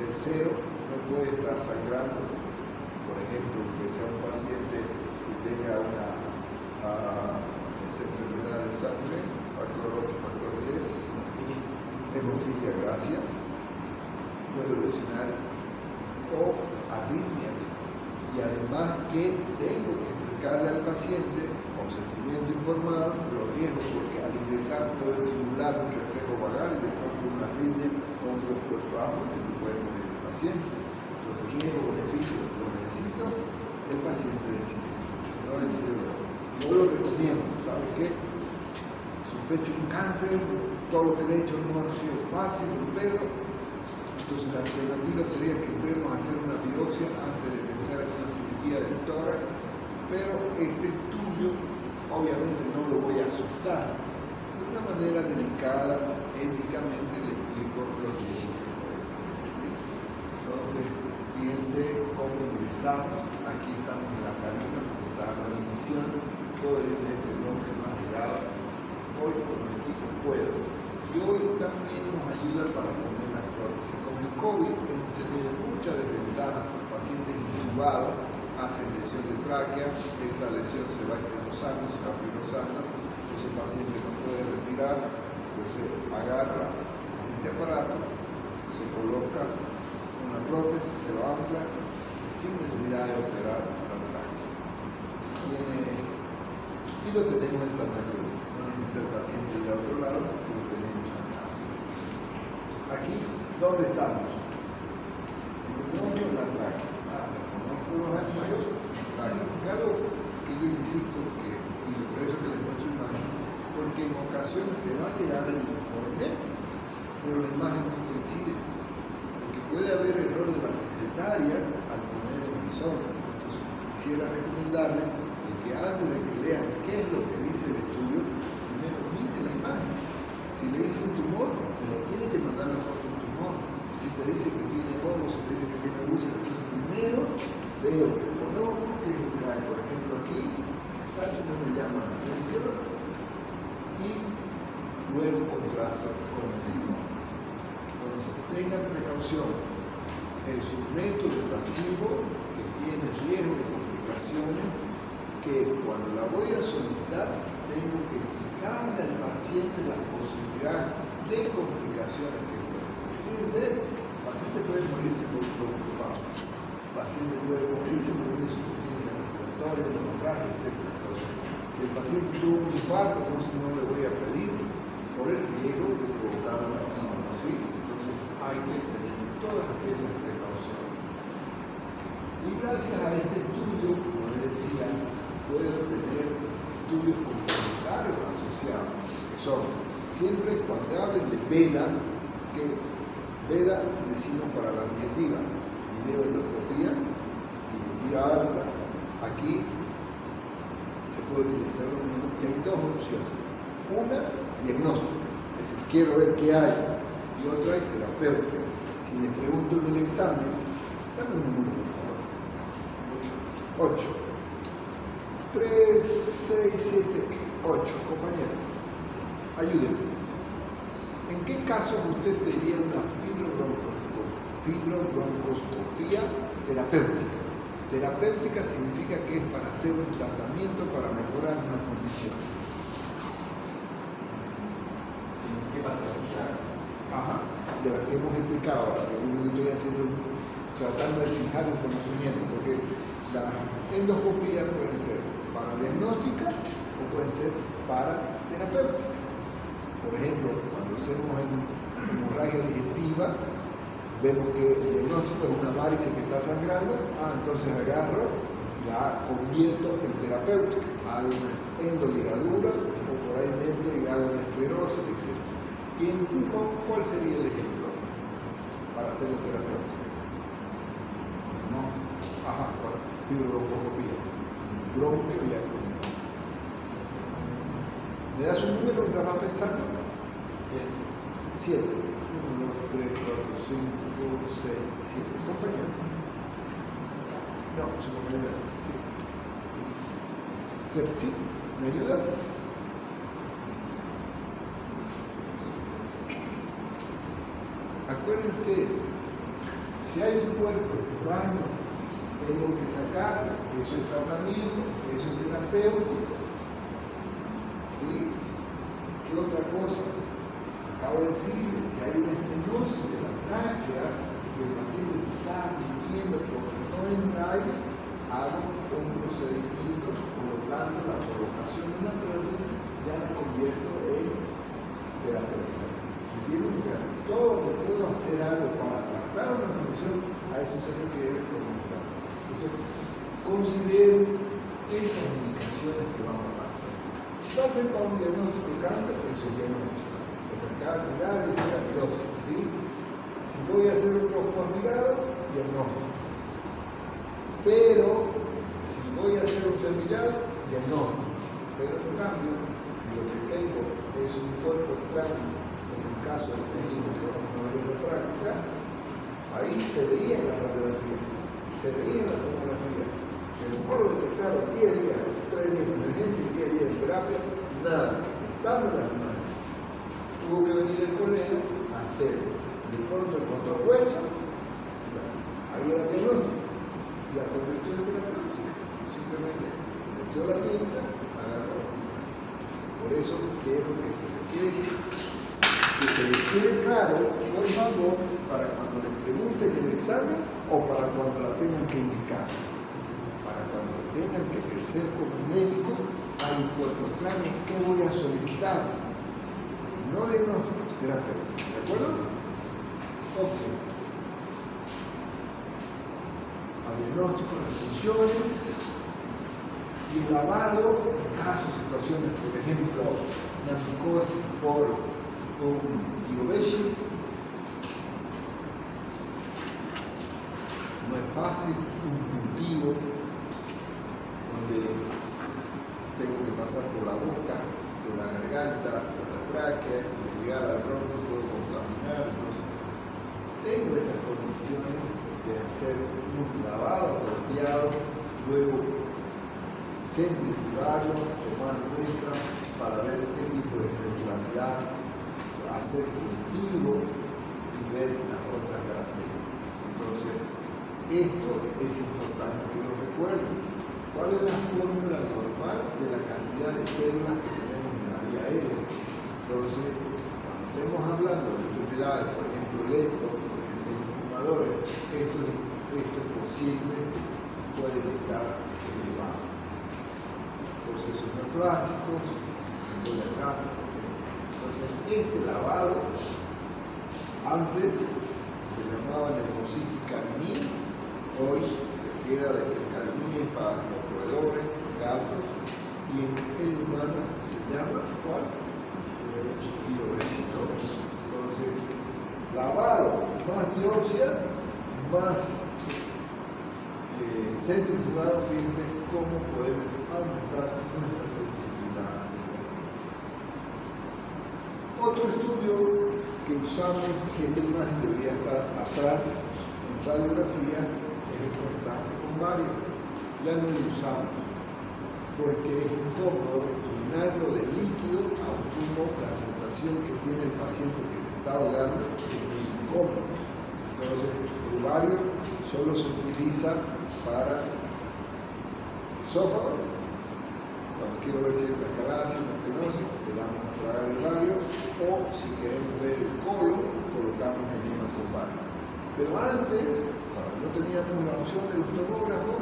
Speaker 1: tercero no puede estar sangrando. Por ejemplo, que sea un paciente que tenga esta enfermedad de sangre, factor 8, factor 10, hemofilia gracia, puede lesionar, o arritmias. Y además que tengo que explicarle al paciente con sentimiento informado los riesgos, porque al ingresar puedo estimular un reflejo vagal y de pronto una arritmia con un cuerpo bajo y se me puede morir el paciente. Los riesgos, beneficios, lo necesito, el paciente decide. No decide yo. Yo lo recomiendo, ¿sabe qué? Sospecho un cáncer, todo lo que le he hecho no ha sido fácil, pero entonces la alternativa sería que entremos a hacer una biopsia antes de pensar en una cirugía del tórax, pero este estudio obviamente no lo voy a asustar. De una manera delicada, éticamente le explico los riesgos que pueden tener. Entonces, fíjense cómo ingresamos. Aquí estamos en la cabina, como está la emisión, todo en este bloque más delgado. Hoy con el equipo puedo. Y hoy también nos ayuda para poner las prótesis. Con el COVID hemos tenido muchas desventajas. Pacientes intubados hacen lesión de tráquea, esa lesión se va estenosando, se va fibrosando, entonces el paciente no puede respirar, entonces agarra este aparato, se coloca una prótesis, se lo ancla sin necesidad de operar la tráquea. Y lo tenemos en Santa Cruz. No necesita el paciente ir a otro lado, lo tenemos acá. Aquí, ¿dónde estamos? En la tráquea. Conozco los anillos, claro que yo insisto que, y por eso que les muestro imagen, porque en ocasiones te va a llegar el informe, pero la imagen no coincide, porque puede haber error de la secretaria al poner el emisor. Entonces quisiera recomendarles que antes de que lean qué es lo que dice el estudio, primero miren la imagen. Si le dice un tumor, te lo tiene que mandar la foto de un tumor. Si te dice que tiene hongo, si te dice que tiene úlceras, entonces primero veo que conozco que es un cae, por ejemplo, ejemplo aquí, casi no me llaman la atención, y luego contrasto con el limón. Entonces, tengan precaución. Es un método invasivo que tiene riesgo de complicaciones, que cuando la voy a solicitar tengo que explicarle al paciente la posibilidad de complicaciones que puede. Fíjense, el paciente puede morirse por preocupado, el paciente puede morirse por una insuficiencia respiratoria, hemorragia, etc. Entonces, si el paciente tuvo un infarto, no le voy a pedir por el riesgo de provocar una quimio, ¿sí? Entonces hay que tener todas esas precauciones. Y gracias a este estudio, como les decía, puedo tener estudios complementarios asociados, que son siempre cuando hablen de VEDA, que VEDA decimos para la digestiva, videoendoscopía, digestiva alta, aquí se puede utilizar lo mismo, y hay dos opciones. Una, diagnóstica, es decir, quiero ver qué hay, y otra, terapéutica. Si les pregunto en el examen, dame un número, por favor. 8. 3, 6, 7, 8. Compañero, ayúdenme. ¿En qué casos usted pediría una fibrobroncoscopía terapéutica? Terapéutica significa que es para hacer un tratamiento para mejorar una condición.
Speaker 2: ¿En qué patología?
Speaker 1: Ajá, de las que hemos explicado ahora. Lo único que estoy haciendo es tratando de fijar el conocimiento, porque las endoscopías pueden ser para diagnóstica o pueden ser para terapéutica. Por ejemplo, cuando hacemos hemorragia digestiva, vemos que el diagnóstico es una varice que está sangrando, entonces agarro, la convierto en terapéutica, hago una endoligadura o por ahí meto y hago una esclerosis, etc. Y en pulmón, ¿cuál sería el ejemplo para hacer la terapéutica?
Speaker 2: No.
Speaker 1: Ajá, ¿cuál? Fibrobroncoscopía, bronquio y pulmón. ¿Me das un número mientras vas pensando? 7. 1, 2, 3, 4, 5, 6, 7. Compañero. No, su compañera. Sí. ¿Sí? ¿Me ayudas? Acuérdense, si hay un cuerpo extraño, tengo que sacar, eso es tratamiento, eso es terapéutico. ¿Sí? ¿Qué otra cosa? Acabo de decirles, si hay una estenosis de la tráquea, que el paciente se está muriendo porque no entra aire, hago un procedimiento colocando la colocación de una prótesis, ya la convierto en terapéutica. ¿Entienden? Todo lo que puedo hacer algo para tratar una condición, a eso se refiere como tal. Entonces, considero esas indicaciones que vamos a hacer. Si va a ser para un diagnóstico de cáncer, eso es diagnóstico. Mirar y hacer la biopsia, ¿sí? Si voy a hacer un postmirado, diagnóstico. Pero, si voy a hacer un semillado, diagnóstico. Pero en cambio, si lo que tengo es un cuerpo extraño, en el caso del médico que vamos a ver en la práctica, ahí se veía en la radiografía, se veía en la tomografía. El pueblo detectado 10 días, 3 días de emergencia y 10 días de terapia, nada, estando en las manos. Tuvo que venir el colega a hacer, de pronto encontró hueso, ahí era diagnóstico, y la convirtió en terapéutica. Simplemente metió la pinza, agarró la pinza. Por eso quiero que se les quede claro, por favor, para cuando les pregunten el examen o para cuando la tengan que indicar. Para cuando tengan que ejercer como médico, hay un cuerpo extraño, ¿qué voy a solicitar? No diagnóstico, terapéutico, ¿de acuerdo? Ok. Al diagnóstico de funciones y lavado en casos, situaciones, por ejemplo, una micosis por un pirobeshi. No es fácil, un cultivo donde tengo que pasar por la boca, por la garganta, por la tráquea, llegar al bronco, puedo contaminar. Entonces, tengo estas condiciones de hacer un lavado apropiado, luego centrifugarlo, tomar muestras para ver qué tipo de centralidad, hacer cultivo y ver las otras características. Entonces, esto es importante que lo recuerden. ¿Cuál es la fórmula normal de la cantidad de células que tenemos en la vía aérea? Entonces, cuando estemos hablando de enfermedades, por ejemplo, lepto, por ejemplo, fumadores, estos cocientes pueden estar elevados. Procesos neoplásicos, de grasa, etc. Entonces, este lavado antes se llamaba neumocystis carinii, hoy se queda de que el carinii es para los roedores, gatos, y en el humano se llama ¿cuál? Pilovesis. Entonces, lavado más biopsia, más centrifugado, fíjense cómo podemos aumentar nuestra sensibilidad. Otro estudio que usamos, que esta imagen debería estar atrás en radiografía, es el contraste con varios. Ya no lo usamos porque es incómodo llenarlo de líquido a un pulmón. La sensación que tiene el paciente que se está ahogando es muy incómodo. Entonces, el vario solo se utiliza para esófago. Cuando quiero ver si hay placalacia, estenosis, le damos a tragar el vario, o si queremos ver el colon, colocamos el mismo con vario. Pero antes, cuando no teníamos la opción de los tomógrafos,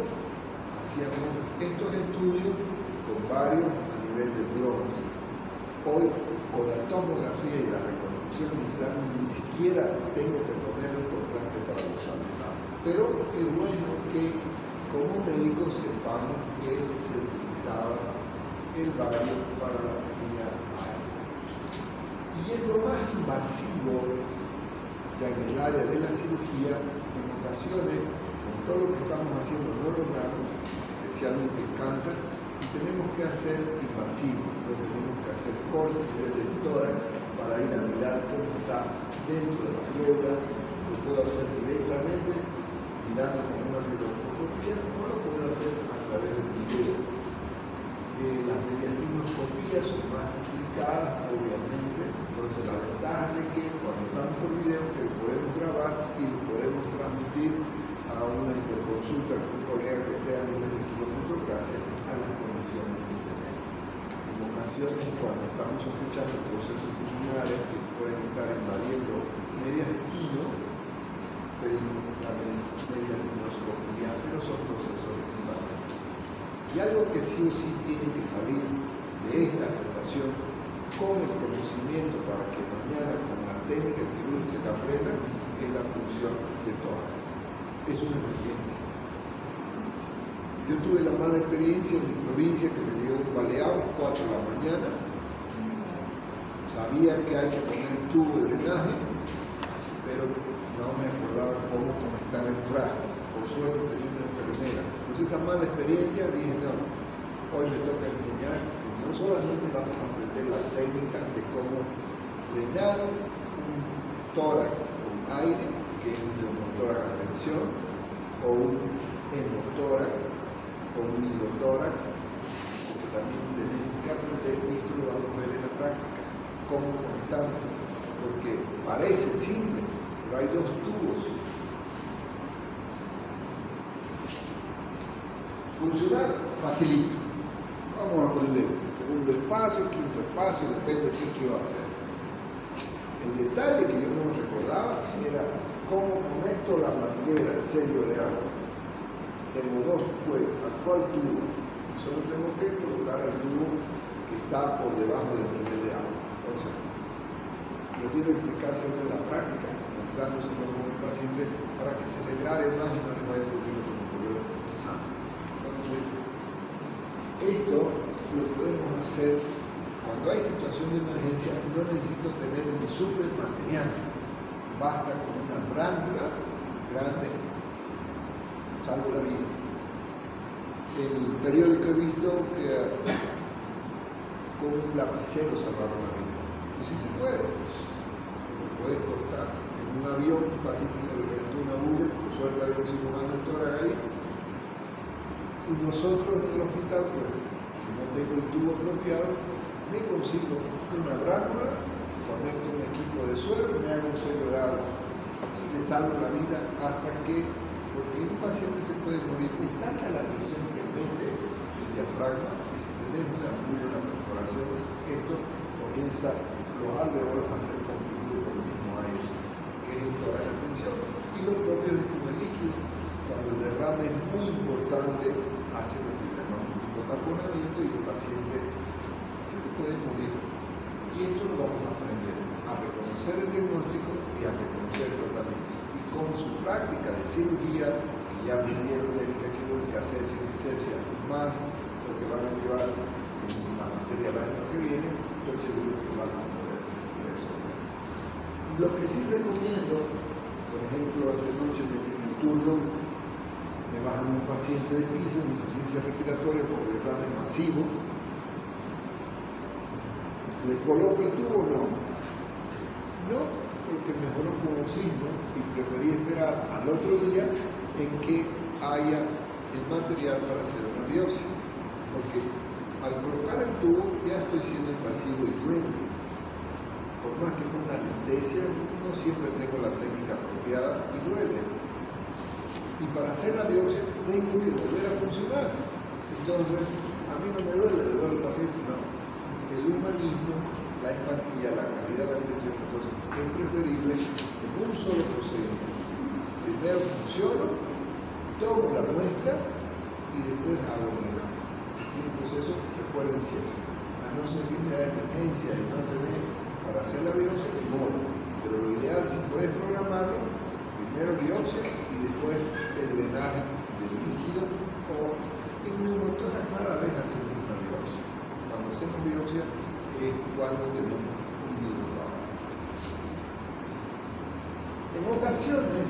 Speaker 1: hacíamos estos estudios con varios a nivel de bronquio. Hoy, con la tomografía y la reconstrucción digital, ni siquiera tengo que poner un contraste para visualizar. Pero es bueno que como médicos sepamos que se utilizaba el vario para la vía aérea. Y yendo más invasivo, ya en el área de la cirugía, en ocasiones, con todo lo que estamos haciendo, no logramos, especialmente en cáncer, y tenemos que hacer invasivo. Entonces tenemos que hacer corte a nivel del tórax para ir a mirar cómo está dentro de la pleura. Lo puedo hacer directamente mirando con una fluoroscopía, o lo puedo hacer a través del video. Las mediastinoscopías son más complicadas, obviamente. Entonces la ventaja de que cuando estamos por video, que lo podemos grabar y lo podemos transmitir a una interconsulta con un colega que esté a miles de kilómetros gracias a las conexiones que tenemos. En ocasiones, cuando estamos sospechando procesos pulmonares que pueden estar invadiendo mediastino, pedimos la mediastinoscopía, pero son procesos invasivos. Y algo que sí o sí tiene que salir de esta adaptación con el conocimiento para que mañana con la técnica quirúrgica que aprendan es la función de tórax. Es una emergencia. Yo tuve la mala experiencia en mi provincia que me llegó un baleado 4 de la mañana. Sabía que hay que poner tubo de drenaje, pero no me acordaba cómo conectar el frasco. Por suerte tenía una enfermera. Entonces esa mala experiencia dije, no, hoy me toca enseñar, y no solamente vamos a aprender la técnica de cómo drenar un tórax con aire, que es un neumotórax a tensión, o un hemotórax, o un hilotórax, porque también tenemos que aprender, y esto lo vamos a ver en la práctica, cómo conectamos, porque parece simple, pero hay 2 tubos. Funcionar facilito. Vamos a ponerle segundo espacio, quinto espacio, depende de qué quiero hacer. El detalle que yo no recordaba era cómo conecto la manguera, el sello de agua. Tengo 2 cuellos, ¿a cuál tubo? Solo tengo que colocar el tubo que está por debajo del nivel de agua. Entonces, prefiero explicárselo en la práctica, mostrándoselo con el paciente para que se le grabe más y no le vaya a ocurrir lo que me ocurrió. Entonces, esto lo podemos hacer cuando hay situación de emergencia. No necesito tener un super material, basta con una brándula grande, salvo la vida. El periódico he visto que con un lapicero salvaron la vida. Y si se puede, lo puedes cortar. En un avión, un paciente se le reventó una bulla, por suerte había un cirujano en tórax ahí, y Y nosotros en el hospital, pues, si no tengo el tubo apropiado, me consigo una bránula, conecto un equipo de suero, me hago un suero de agua y le salvo la vida hasta que, porque un paciente se puede morir de tanta la presión que mete el diafragma, y si tenés una embulia, una perforación, esto comienza los alveolos a ser comprimidos por el mismo aire, que es el tórax de tensión. Y lo propio es como el líquido, cuando el derrame es muy importante, hace lo que llamamos tipo taponamiento y el paciente se te puede morir. Y esto lo vamos a aprender a reconocer el diagnóstico y a reconocer el tratamiento. Y con su práctica de cirugía, que ya vivieron técnica quirúrgica, asepsia, antisepsia, más lo que van a llevar en la materia el año que viene, estoy seguro que van a poder resolver. Lo que sí recomiendo, por ejemplo, esta noche en el turno me bajan un paciente de piso en insuficiencia respiratoria por derrame masivo. ¿Le coloco el tubo o no? No, porque mejoró con oxígeno y preferí esperar al otro día en que haya el material para hacer una biopsia. Porque al colocar el tubo ya estoy siendo invasivo y duele. Por más que ponga anestesia, no siempre tengo la técnica apropiada y duele. Y para hacer la biopsia tengo que volver a funcionar. Entonces, a mí no me duele, le duele al paciente, no. El humanismo, la empatía, la calidad de la atención, entonces es preferible en un solo procedimiento. Primero funciono, tomo la muestra y después hago mi examen. ¿Sí? El proceso, recuerden siempre, a no ser que sea emergencia y no tener para hacer la biopsia, ni modo. Pero lo ideal, si puedes programarlo, primero biopsia y después el drenaje del líquido o en neumotórax rara vez hacemos una biopsia. Cuando hacemos biopsia es cuando tenemos un virus bajo. En ocasiones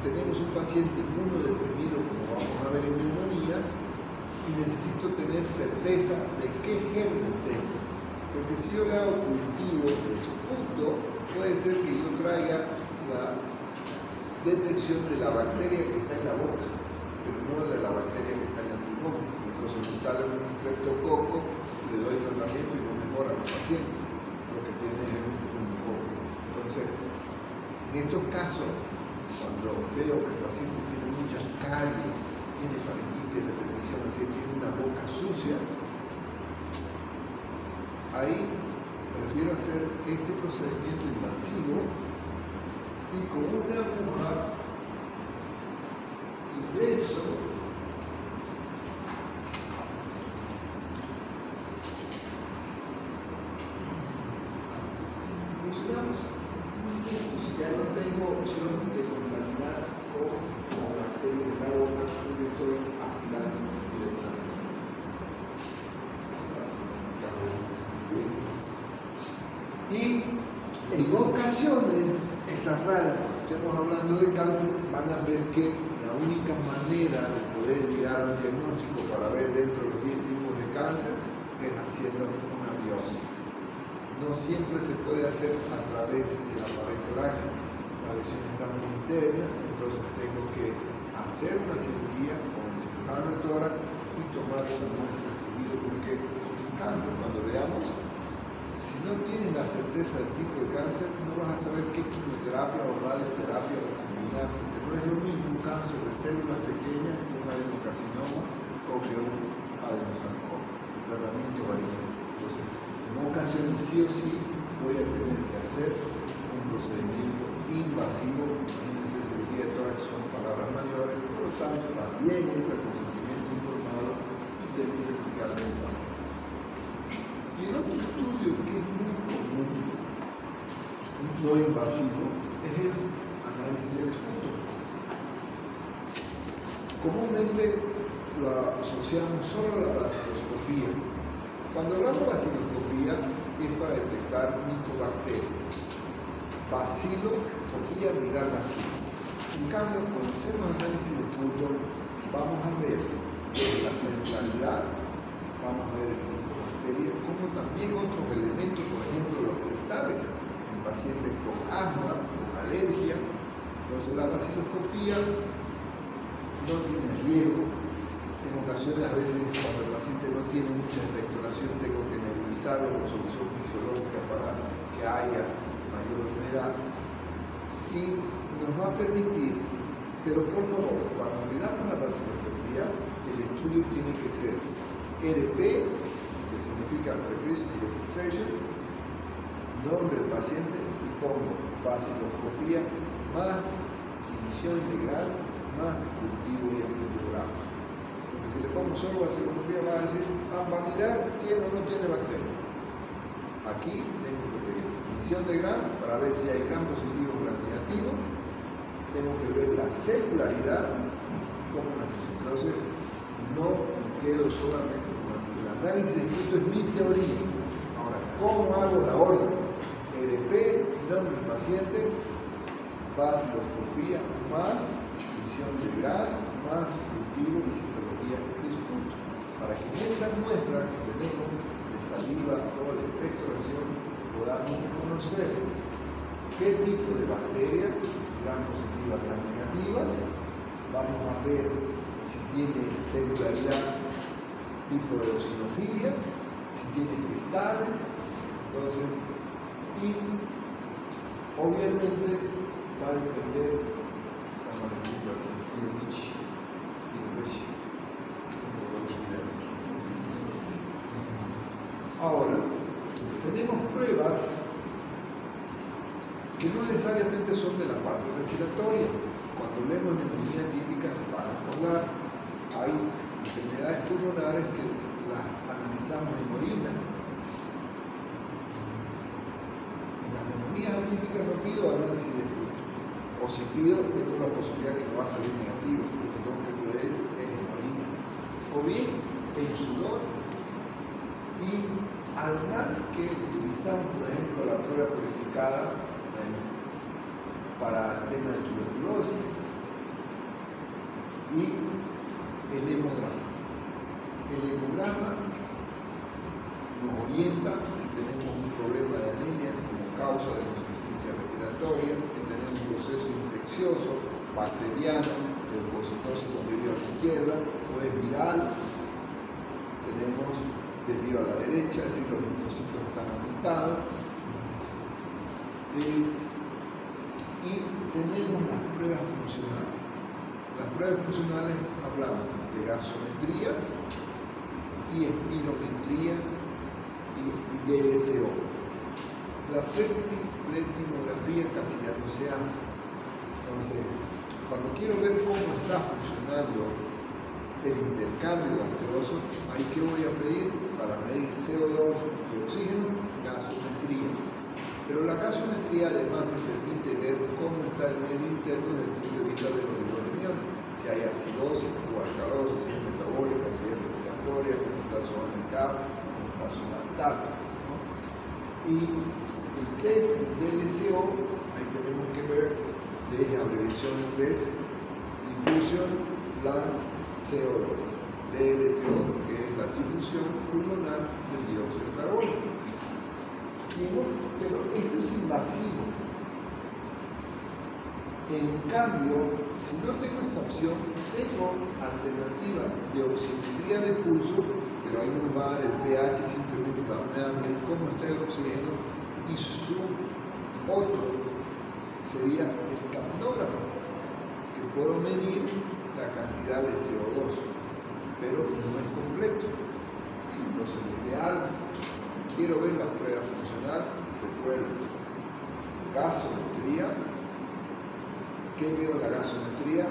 Speaker 1: tenemos un paciente inmunodeprimido, como vamos a ver en neumonía, y necesito tener certeza de qué germen tengo. Porque si yo le hago cultivo de su punto, puede ser que yo traiga la detección de la bacteria que está en la boca, pero no de la bacteria que está en el pulmón. Entonces me sale un streptococo, le doy tratamiento y no mejora al paciente. Lo que tiene es un coco. Entonces, en estos casos, cuando veo que el paciente tiene muchas caries, tiene faringitis, repetición, así, tiene una boca sucia, ahí prefiero hacer este procedimiento invasivo y con una aguja ingreso funcionamos. Si ya no tengo opción de contaminar con bacterias en la boca, yo estoy aplicando directamente. Y en ocasiones, esas raras, cuando estemos hablando de cáncer, van a ver que la única manera de poder llegar a un diagnóstico para ver dentro de los 10 tipos de cáncer es haciendo una biopsia. No siempre se puede hacer a través de la pared torácica. La lesión está muy interna, entonces tengo que hacer una cirugía con el cirujano de tórax y tomar una muestra de tejido, porque en cáncer, cuando veamos, si no tienes la certeza del tipo de cáncer, no vas a saber qué quimioterapia o radioterapia va a combinar, porque no es lo mismo un cáncer de células pequeñas que un adenocarcinoma o que un adenosarcoma. El tratamiento varía. Entonces, en ocasiones sí o sí voy a tener que hacer un procedimiento invasivo. Imagínense, cirugía de tórax son palabras mayores, por lo tanto también entra el consentimiento informado y tengo que explicarle al paciente. Y el otro estudio que es muy común, no invasivo, es el análisis del esputo. Comúnmente lo asociamos solo a la baciloscopía. Cuando hablamos de baciloscopía es para detectar micobacterias. Baciloscopía, mirar bacilo. En cambio, cuando hacemos análisis de esputo, vamos a ver la centralidad, vamos a ver el tipo de bacteria, como también otros elementos, por ejemplo los cristales, en pacientes con asma, con alergia. Entonces la baciloscopía no tiene riesgo, En ocasiones, a veces, cuando el paciente no tiene mucha expectoración, tengo que nebulizarlo con solución fisiológica para que haya mayor humedad. Y nos va a permitir, pero por favor, cuando le damos la vaciloscopía, el estudio tiene que ser RP, que significa Registry Registration, nombre del paciente y pongo vaciloscopía más división de Gram más cultivo y ampliograma. Porque si le pongo solo vaciloscopía va a decir, va a mirar, tiene o no tiene bacteria. Aquí tengo que pedir división de Gram para ver si hay Gram positivo o Gram negativo. Tengo que ver la celularidad, como la entonces no me quedo solamente con el análisis de esto es mi teoría. Ahora, ¿cómo hago la orden? RP, nombre del paciente, vaciloscopía más división de Gram más cultivo y citología de su punto. Para que en esa muestra que tenemos de saliva o de expectoración podamos conocer qué tipo de bacterias, Gram positivas, Gram negativas, vamos a ver si tiene celularidad tipo de eosinofilia, si tiene cristales, entonces, y obviamente va a depender la magnitud del Rich. Ahora, tenemos pruebas que no necesariamente son de la parte respiratoria. Cuando hablemos de neumonía típica se van a acordar. Hay enfermedades pulmonares que las analizamos en orina. En las neumonías atípicas no pido análisis de flujo. O si pido, tengo la posibilidad que no va a salir negativo, porque tengo que poder es en orina. O bien en sudor. Y además que utilizamos, por ejemplo, la prueba purificada para el tema de tuberculosis y el hemograma. El hemograma nos orienta si tenemos un problema de anemia como causa de insuficiencia respiratoria, si tenemos un proceso infeccioso, bacteriano, leucocitosis con desvío a la izquierda, o es viral, tenemos desvío a la derecha, es decir, los linfocitos están aumentados. Y tenemos las pruebas funcionales. Las pruebas funcionales hablamos de gasometría y espirometría y DSO. La pletimografía casi ya no se hace. Entonces, cuando quiero ver cómo está funcionando el intercambio gaseoso, ahí que voy a pedir para medir CO2 y oxígeno, gasometría. Pero la gasometría además me permite ver cómo está el medio interno desde el punto de vista de los hidrogeniones, si hay acidosis o alcalosis, si es metabólica, si es respiratoria, cómo está su ANK, cómo está su lactato. ¿No? Y el test DLCO, ahí tenemos que ver de abreviación en inglés, difusión plan CO2. DLCO, que es la difusión pulmonar del dióxido de carbono. Pero esto es invasivo. En cambio, si no tengo esa opción, tengo alternativa de oximetría de pulso, pero ahí no va el pH, simplemente va a ver cómo está el oxígeno, y su otro sería el capnógrafo, que puedo medir la cantidad de CO2, pero no es completo. Entonces, lo ideal, quiero ver la prueba funcional, recuerden, gasometría. ¿Qué veo en la gasometría?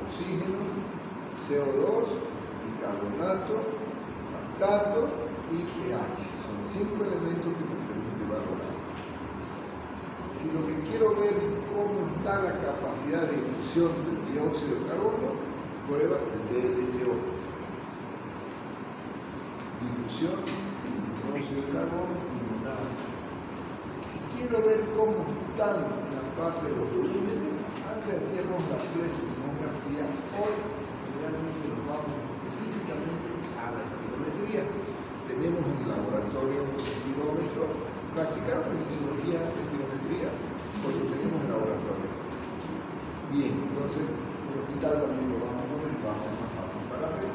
Speaker 1: Oxígeno, CO2, bicarbonato, lactato y pH. Son 5 elementos que me permiten valorar. Si lo que quiero ver cómo está la capacidad de difusión del dióxido de carbono, prueba el DLCO. Difusión del dióxido de carbono pulmonar. Si quiero ver cómo están la parte de los volúmenes, antes hacíamos la pletimografía, hoy realmente nos vamos específicamente a la espirometría. Tenemos en el laboratorio un espirómetro, practicamos en fisiología espirometría porque tenemos el laboratorio. Bien, entonces en el hospital también lo vamos a ver, va a ser más fácil para ver.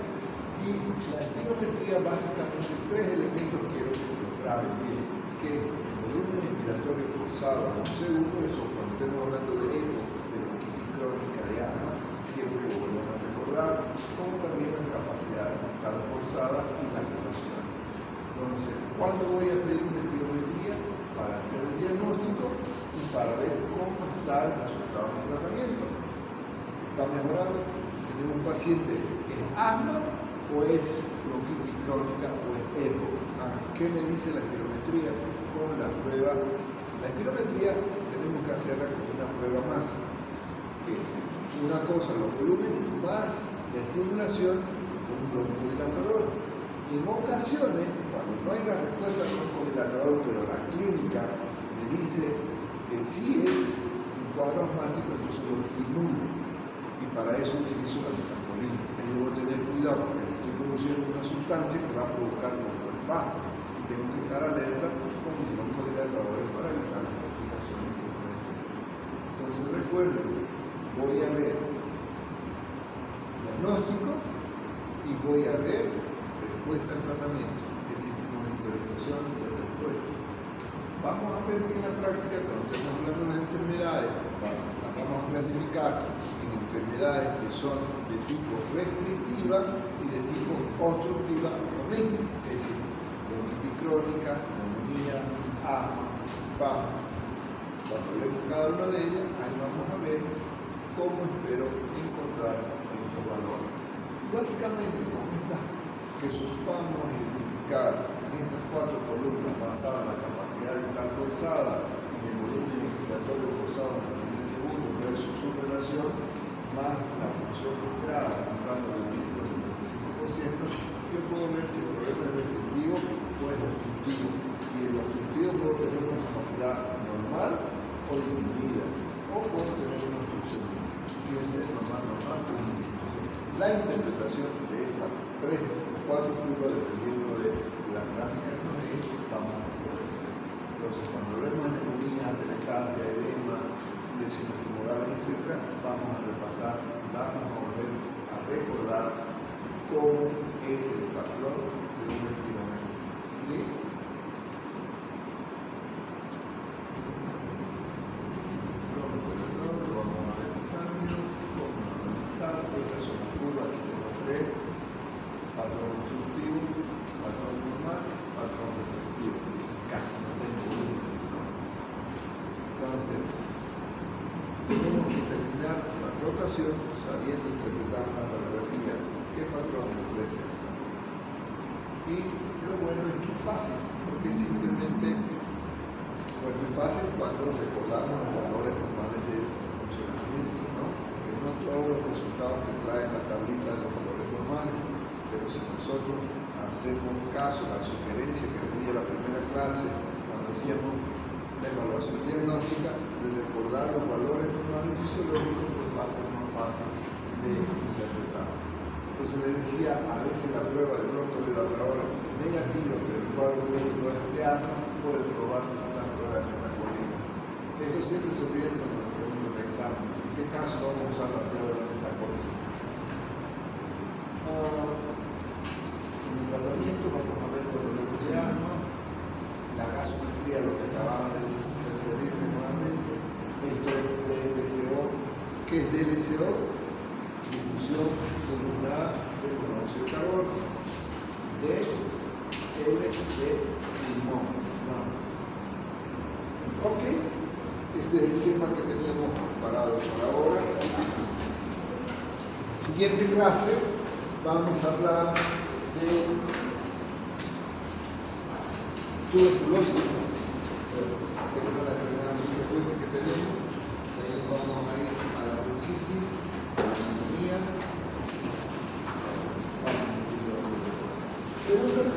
Speaker 1: Y la espirometría, básicamente, tres elementos quiero que se graben bien. Que el volumen expiratorio forzado a un segundo, eso cuando estemos hablando de EPO, de bronquitis crónica, de asma, quiero que lo vuelvan a recordar, como también la capacidad vital forzada y la curación. Entonces, ¿cuándo voy a pedir una espirometría? Para hacer el diagnóstico y para ver cómo está el resultado del tratamiento. ¿Está mejorando? ¿Tenemos un paciente que es asma o es bronquitis crónica o es EPO? ¿Qué me dice la espirometría? Con la prueba. La espirometría tenemos que hacerla con una prueba más. Que una cosa, los volúmenes, más la estimulación con un broncodilatador. Y en ocasiones, cuando no hay la respuesta con un broncodilatador, pero la clínica me dice que sí es un cuadro asmático, entonces lo estimulo. Y para eso utilizo la metabolina. Debo tener cuidado porque estoy produciendo una sustancia que va a provocar un dolor bajo. Y tengo que estar alerta con mis broncodilatadores para evitar las complicaciones. Entonces recuerden, voy a ver diagnóstico y voy a ver respuesta al tratamiento, es decir, monitorización de respuesta. Vamos a ver que en la práctica, cuando estamos hablando de las enfermedades, vamos a clasificar en enfermedades que son de tipo restrictiva y de tipo obstructiva lo mismo, es decir, bronquitis crónica, neumonía, asma, PAM. Cuando vemos cada una de ellas, ahí vamos a ver cómo espero encontrar estos valores. Y básicamente con estas que supamos identificar en estas cuatro columnas basadas en la capacidad vital forzada y el volumen expiratorio forzado en los 15 segundos versus su relación, más la función esperada, encontrando el 25%, yo puedo ver si el problema es restrictivo o es obstructivo. Y el obstructivo puedo tener una capacidad normal o disminuida, o puedo tener una obstrucción. Fíjense, normal o una institución. La interpretación de esas tres o cuatro curvas, dependiendo de la gráfica que nos dé, vamos a poder ver. Entonces, cuando vemos neumonía, telestasia, edema, lesiones tumorales, etc., vamos a repasar, vamos a volver a recordar cómo es el patrón de un espirometría. ¿Sí? Estas son las curvas que te mostré: patrón obstructivo, patrón normal, patrón restrictivo. Casi no tengo uno, ¿no? Entonces, tenemos que terminar la rotación sabiendo interpretar una radiografía, qué patrón me presenta. Y lo bueno es que es fácil, porque simplemente, bueno, es fácil cuando recordamos los valores normales del funcionamiento, ¿no? Que no todos los resultados que trae la tablita de los valores normales, pero si nosotros hacemos caso a la sugerencia que les di a la primera clase, cuando hacíamos la evaluación diagnóstica, de recordar los valores normales fisiológicos, pues va a ser más fácil de interpretar. Entonces les decía, a veces la prueba del broncodilatador es negativa, pero el cuadro clínico es de asma, puede probar una prueba de metabolismo. Esto siempre se olvida cuando nos preguntan el examen. ¿En qué caso vamos a usar la prueba de metabolismo? En el tratamiento vamos a ver problemas de asma, la gasometría, lo que acabamos de referir nuevamente. Esto es DLCO. ¿Qué es DLCO? Difusión celular de monóxido de carbono. D, L, de pulmón. No. Ok. Este es el tema que teníamos preparado por ahora. Siguiente clase vamos a hablar de tuberculosis, que es una enfermedad muy frecuente que tenemos. Vamos a ir a la bronquitis, a las neumonías. ¿Preguntas?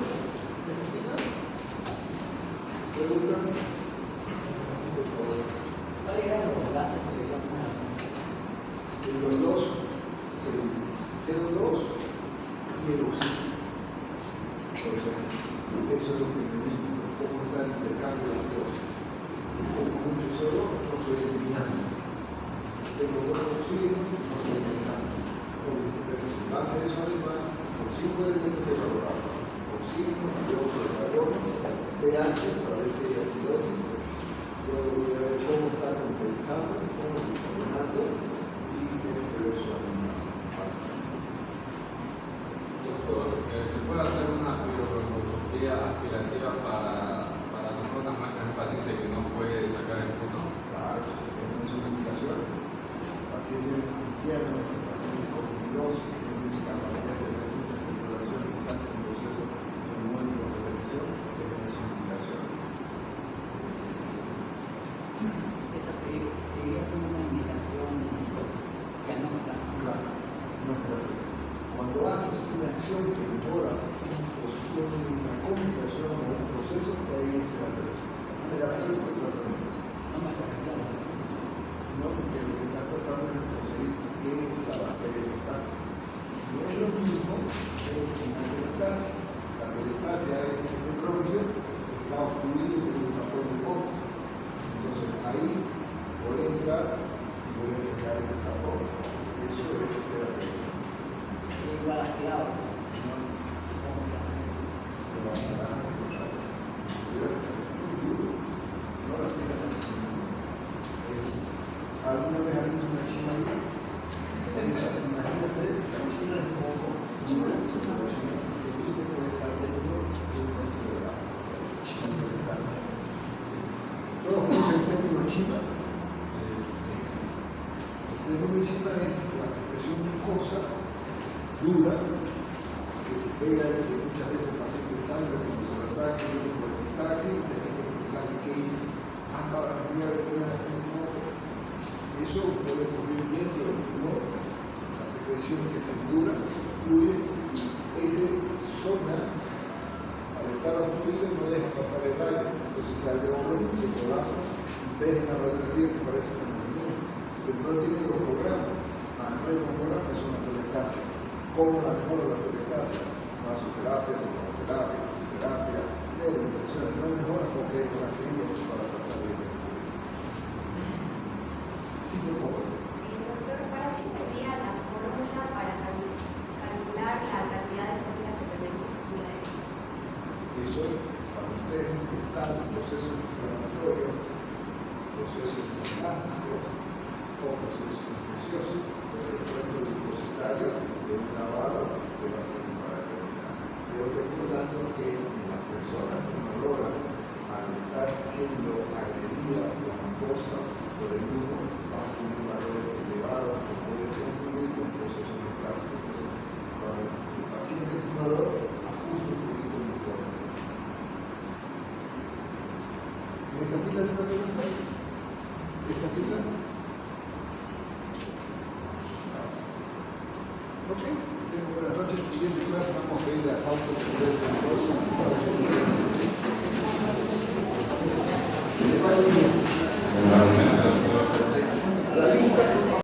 Speaker 1: ¿Preguntas? Por favor.
Speaker 3: ¿Cuáles eran los gases que tenían
Speaker 1: Los dos, el CO2 y el oxígeno. Eso es lo que me digo, cómo está el intercambio de CO2. Tengo mucho CO2, no estoy eliminando. Tengo poco oxígeno, no estoy ingresando. Porque si se hace eso además, por sí puede tener que valorar oxígeno, dióxido de carbono, pH para ver si hay acidosis. Luego voy a ver cómo está compensando, cómo se está llenando y tiene que ver su alimentación.
Speaker 4: Doctor, ¿se puede hacer una fluoroscopía aspirativa para no notar más en un paciente que no puede sacar el punto?
Speaker 1: Claro, es una indicación. Pacientes ancianos, pacientes con fibrosis, que no tienen capacidad de tener mucha circulación y están en proceso neumónico de prevención, es una indicación.
Speaker 3: Esa seguiría siendo una indicación que no está.
Speaker 1: Claro, no es correcto. Cuando haces una acción que mejora una comunicación o un proceso, ahí es terapia o tratamiento.
Speaker 3: No me corresponde la razón.
Speaker 1: No, porque lo que está tratando es conseguir qué es la bacteria que está. No es lo mismo que una telestasia. La telestasia es este bronquio que está obstruido por un tapón de boca. Entonces ahí voy a entrar y voy a sacar el tapón. Eso es terapia.
Speaker 3: Igual aspirado.
Speaker 1: No,
Speaker 3: ¿Cómo se llama eso?
Speaker 1: no va a sacar no las piezas. ¿Alguna vez ha visto una china? Imagínese, la china es como dura, que tú puede estar dentro de un considerado. China de casa. ¿Todos conocen el término china? El término china es la secreción mucosa, dura, que se pega y que muchas veces el paciente sangra cuando se la saca y por el taxi y tenés que preguntarle qué hizo. Hasta la primera vez que eso puede ocurrir dentro del pulmón, la secreción que se endura, fluye, y esa zona, al estar obstruida, no deja pasar el aire, entonces se alveolo, se colapsa, y ves en la radiografía que parece una neumonía, pero no tiene broncogramas, no hay broncogramas, es una telestasia. ¿Cómo la mejora la telestasia? Masoterapia, psicoterapia, fisioterapia, neuroinfecciones, no es mejor porque es transferido para tratar de ello. Sí, por favor.
Speaker 5: Doctor, ¿para qué servía la fórmula para calcular la cantidad de células que tenemos en la
Speaker 1: Eso, para ustedes, está el proceso inflamatorio, procesos clásicos o procesos infecciosos, pero el cuerpo depositario de un lavado que va a servir para terminar. Pero recordando que las personas fumadoras, al estar siendo agredidas la mucosa por el humo, va a tener valores elevados que pueden confundir con procesos clásicos. Entonces, cuando el paciente fumador ajusta un poquito el informe. ¿En esta fila no te gusta? ¿Esta fila? Ok, buenas noches. Siguiente clase vamos a pedirle a Fausto que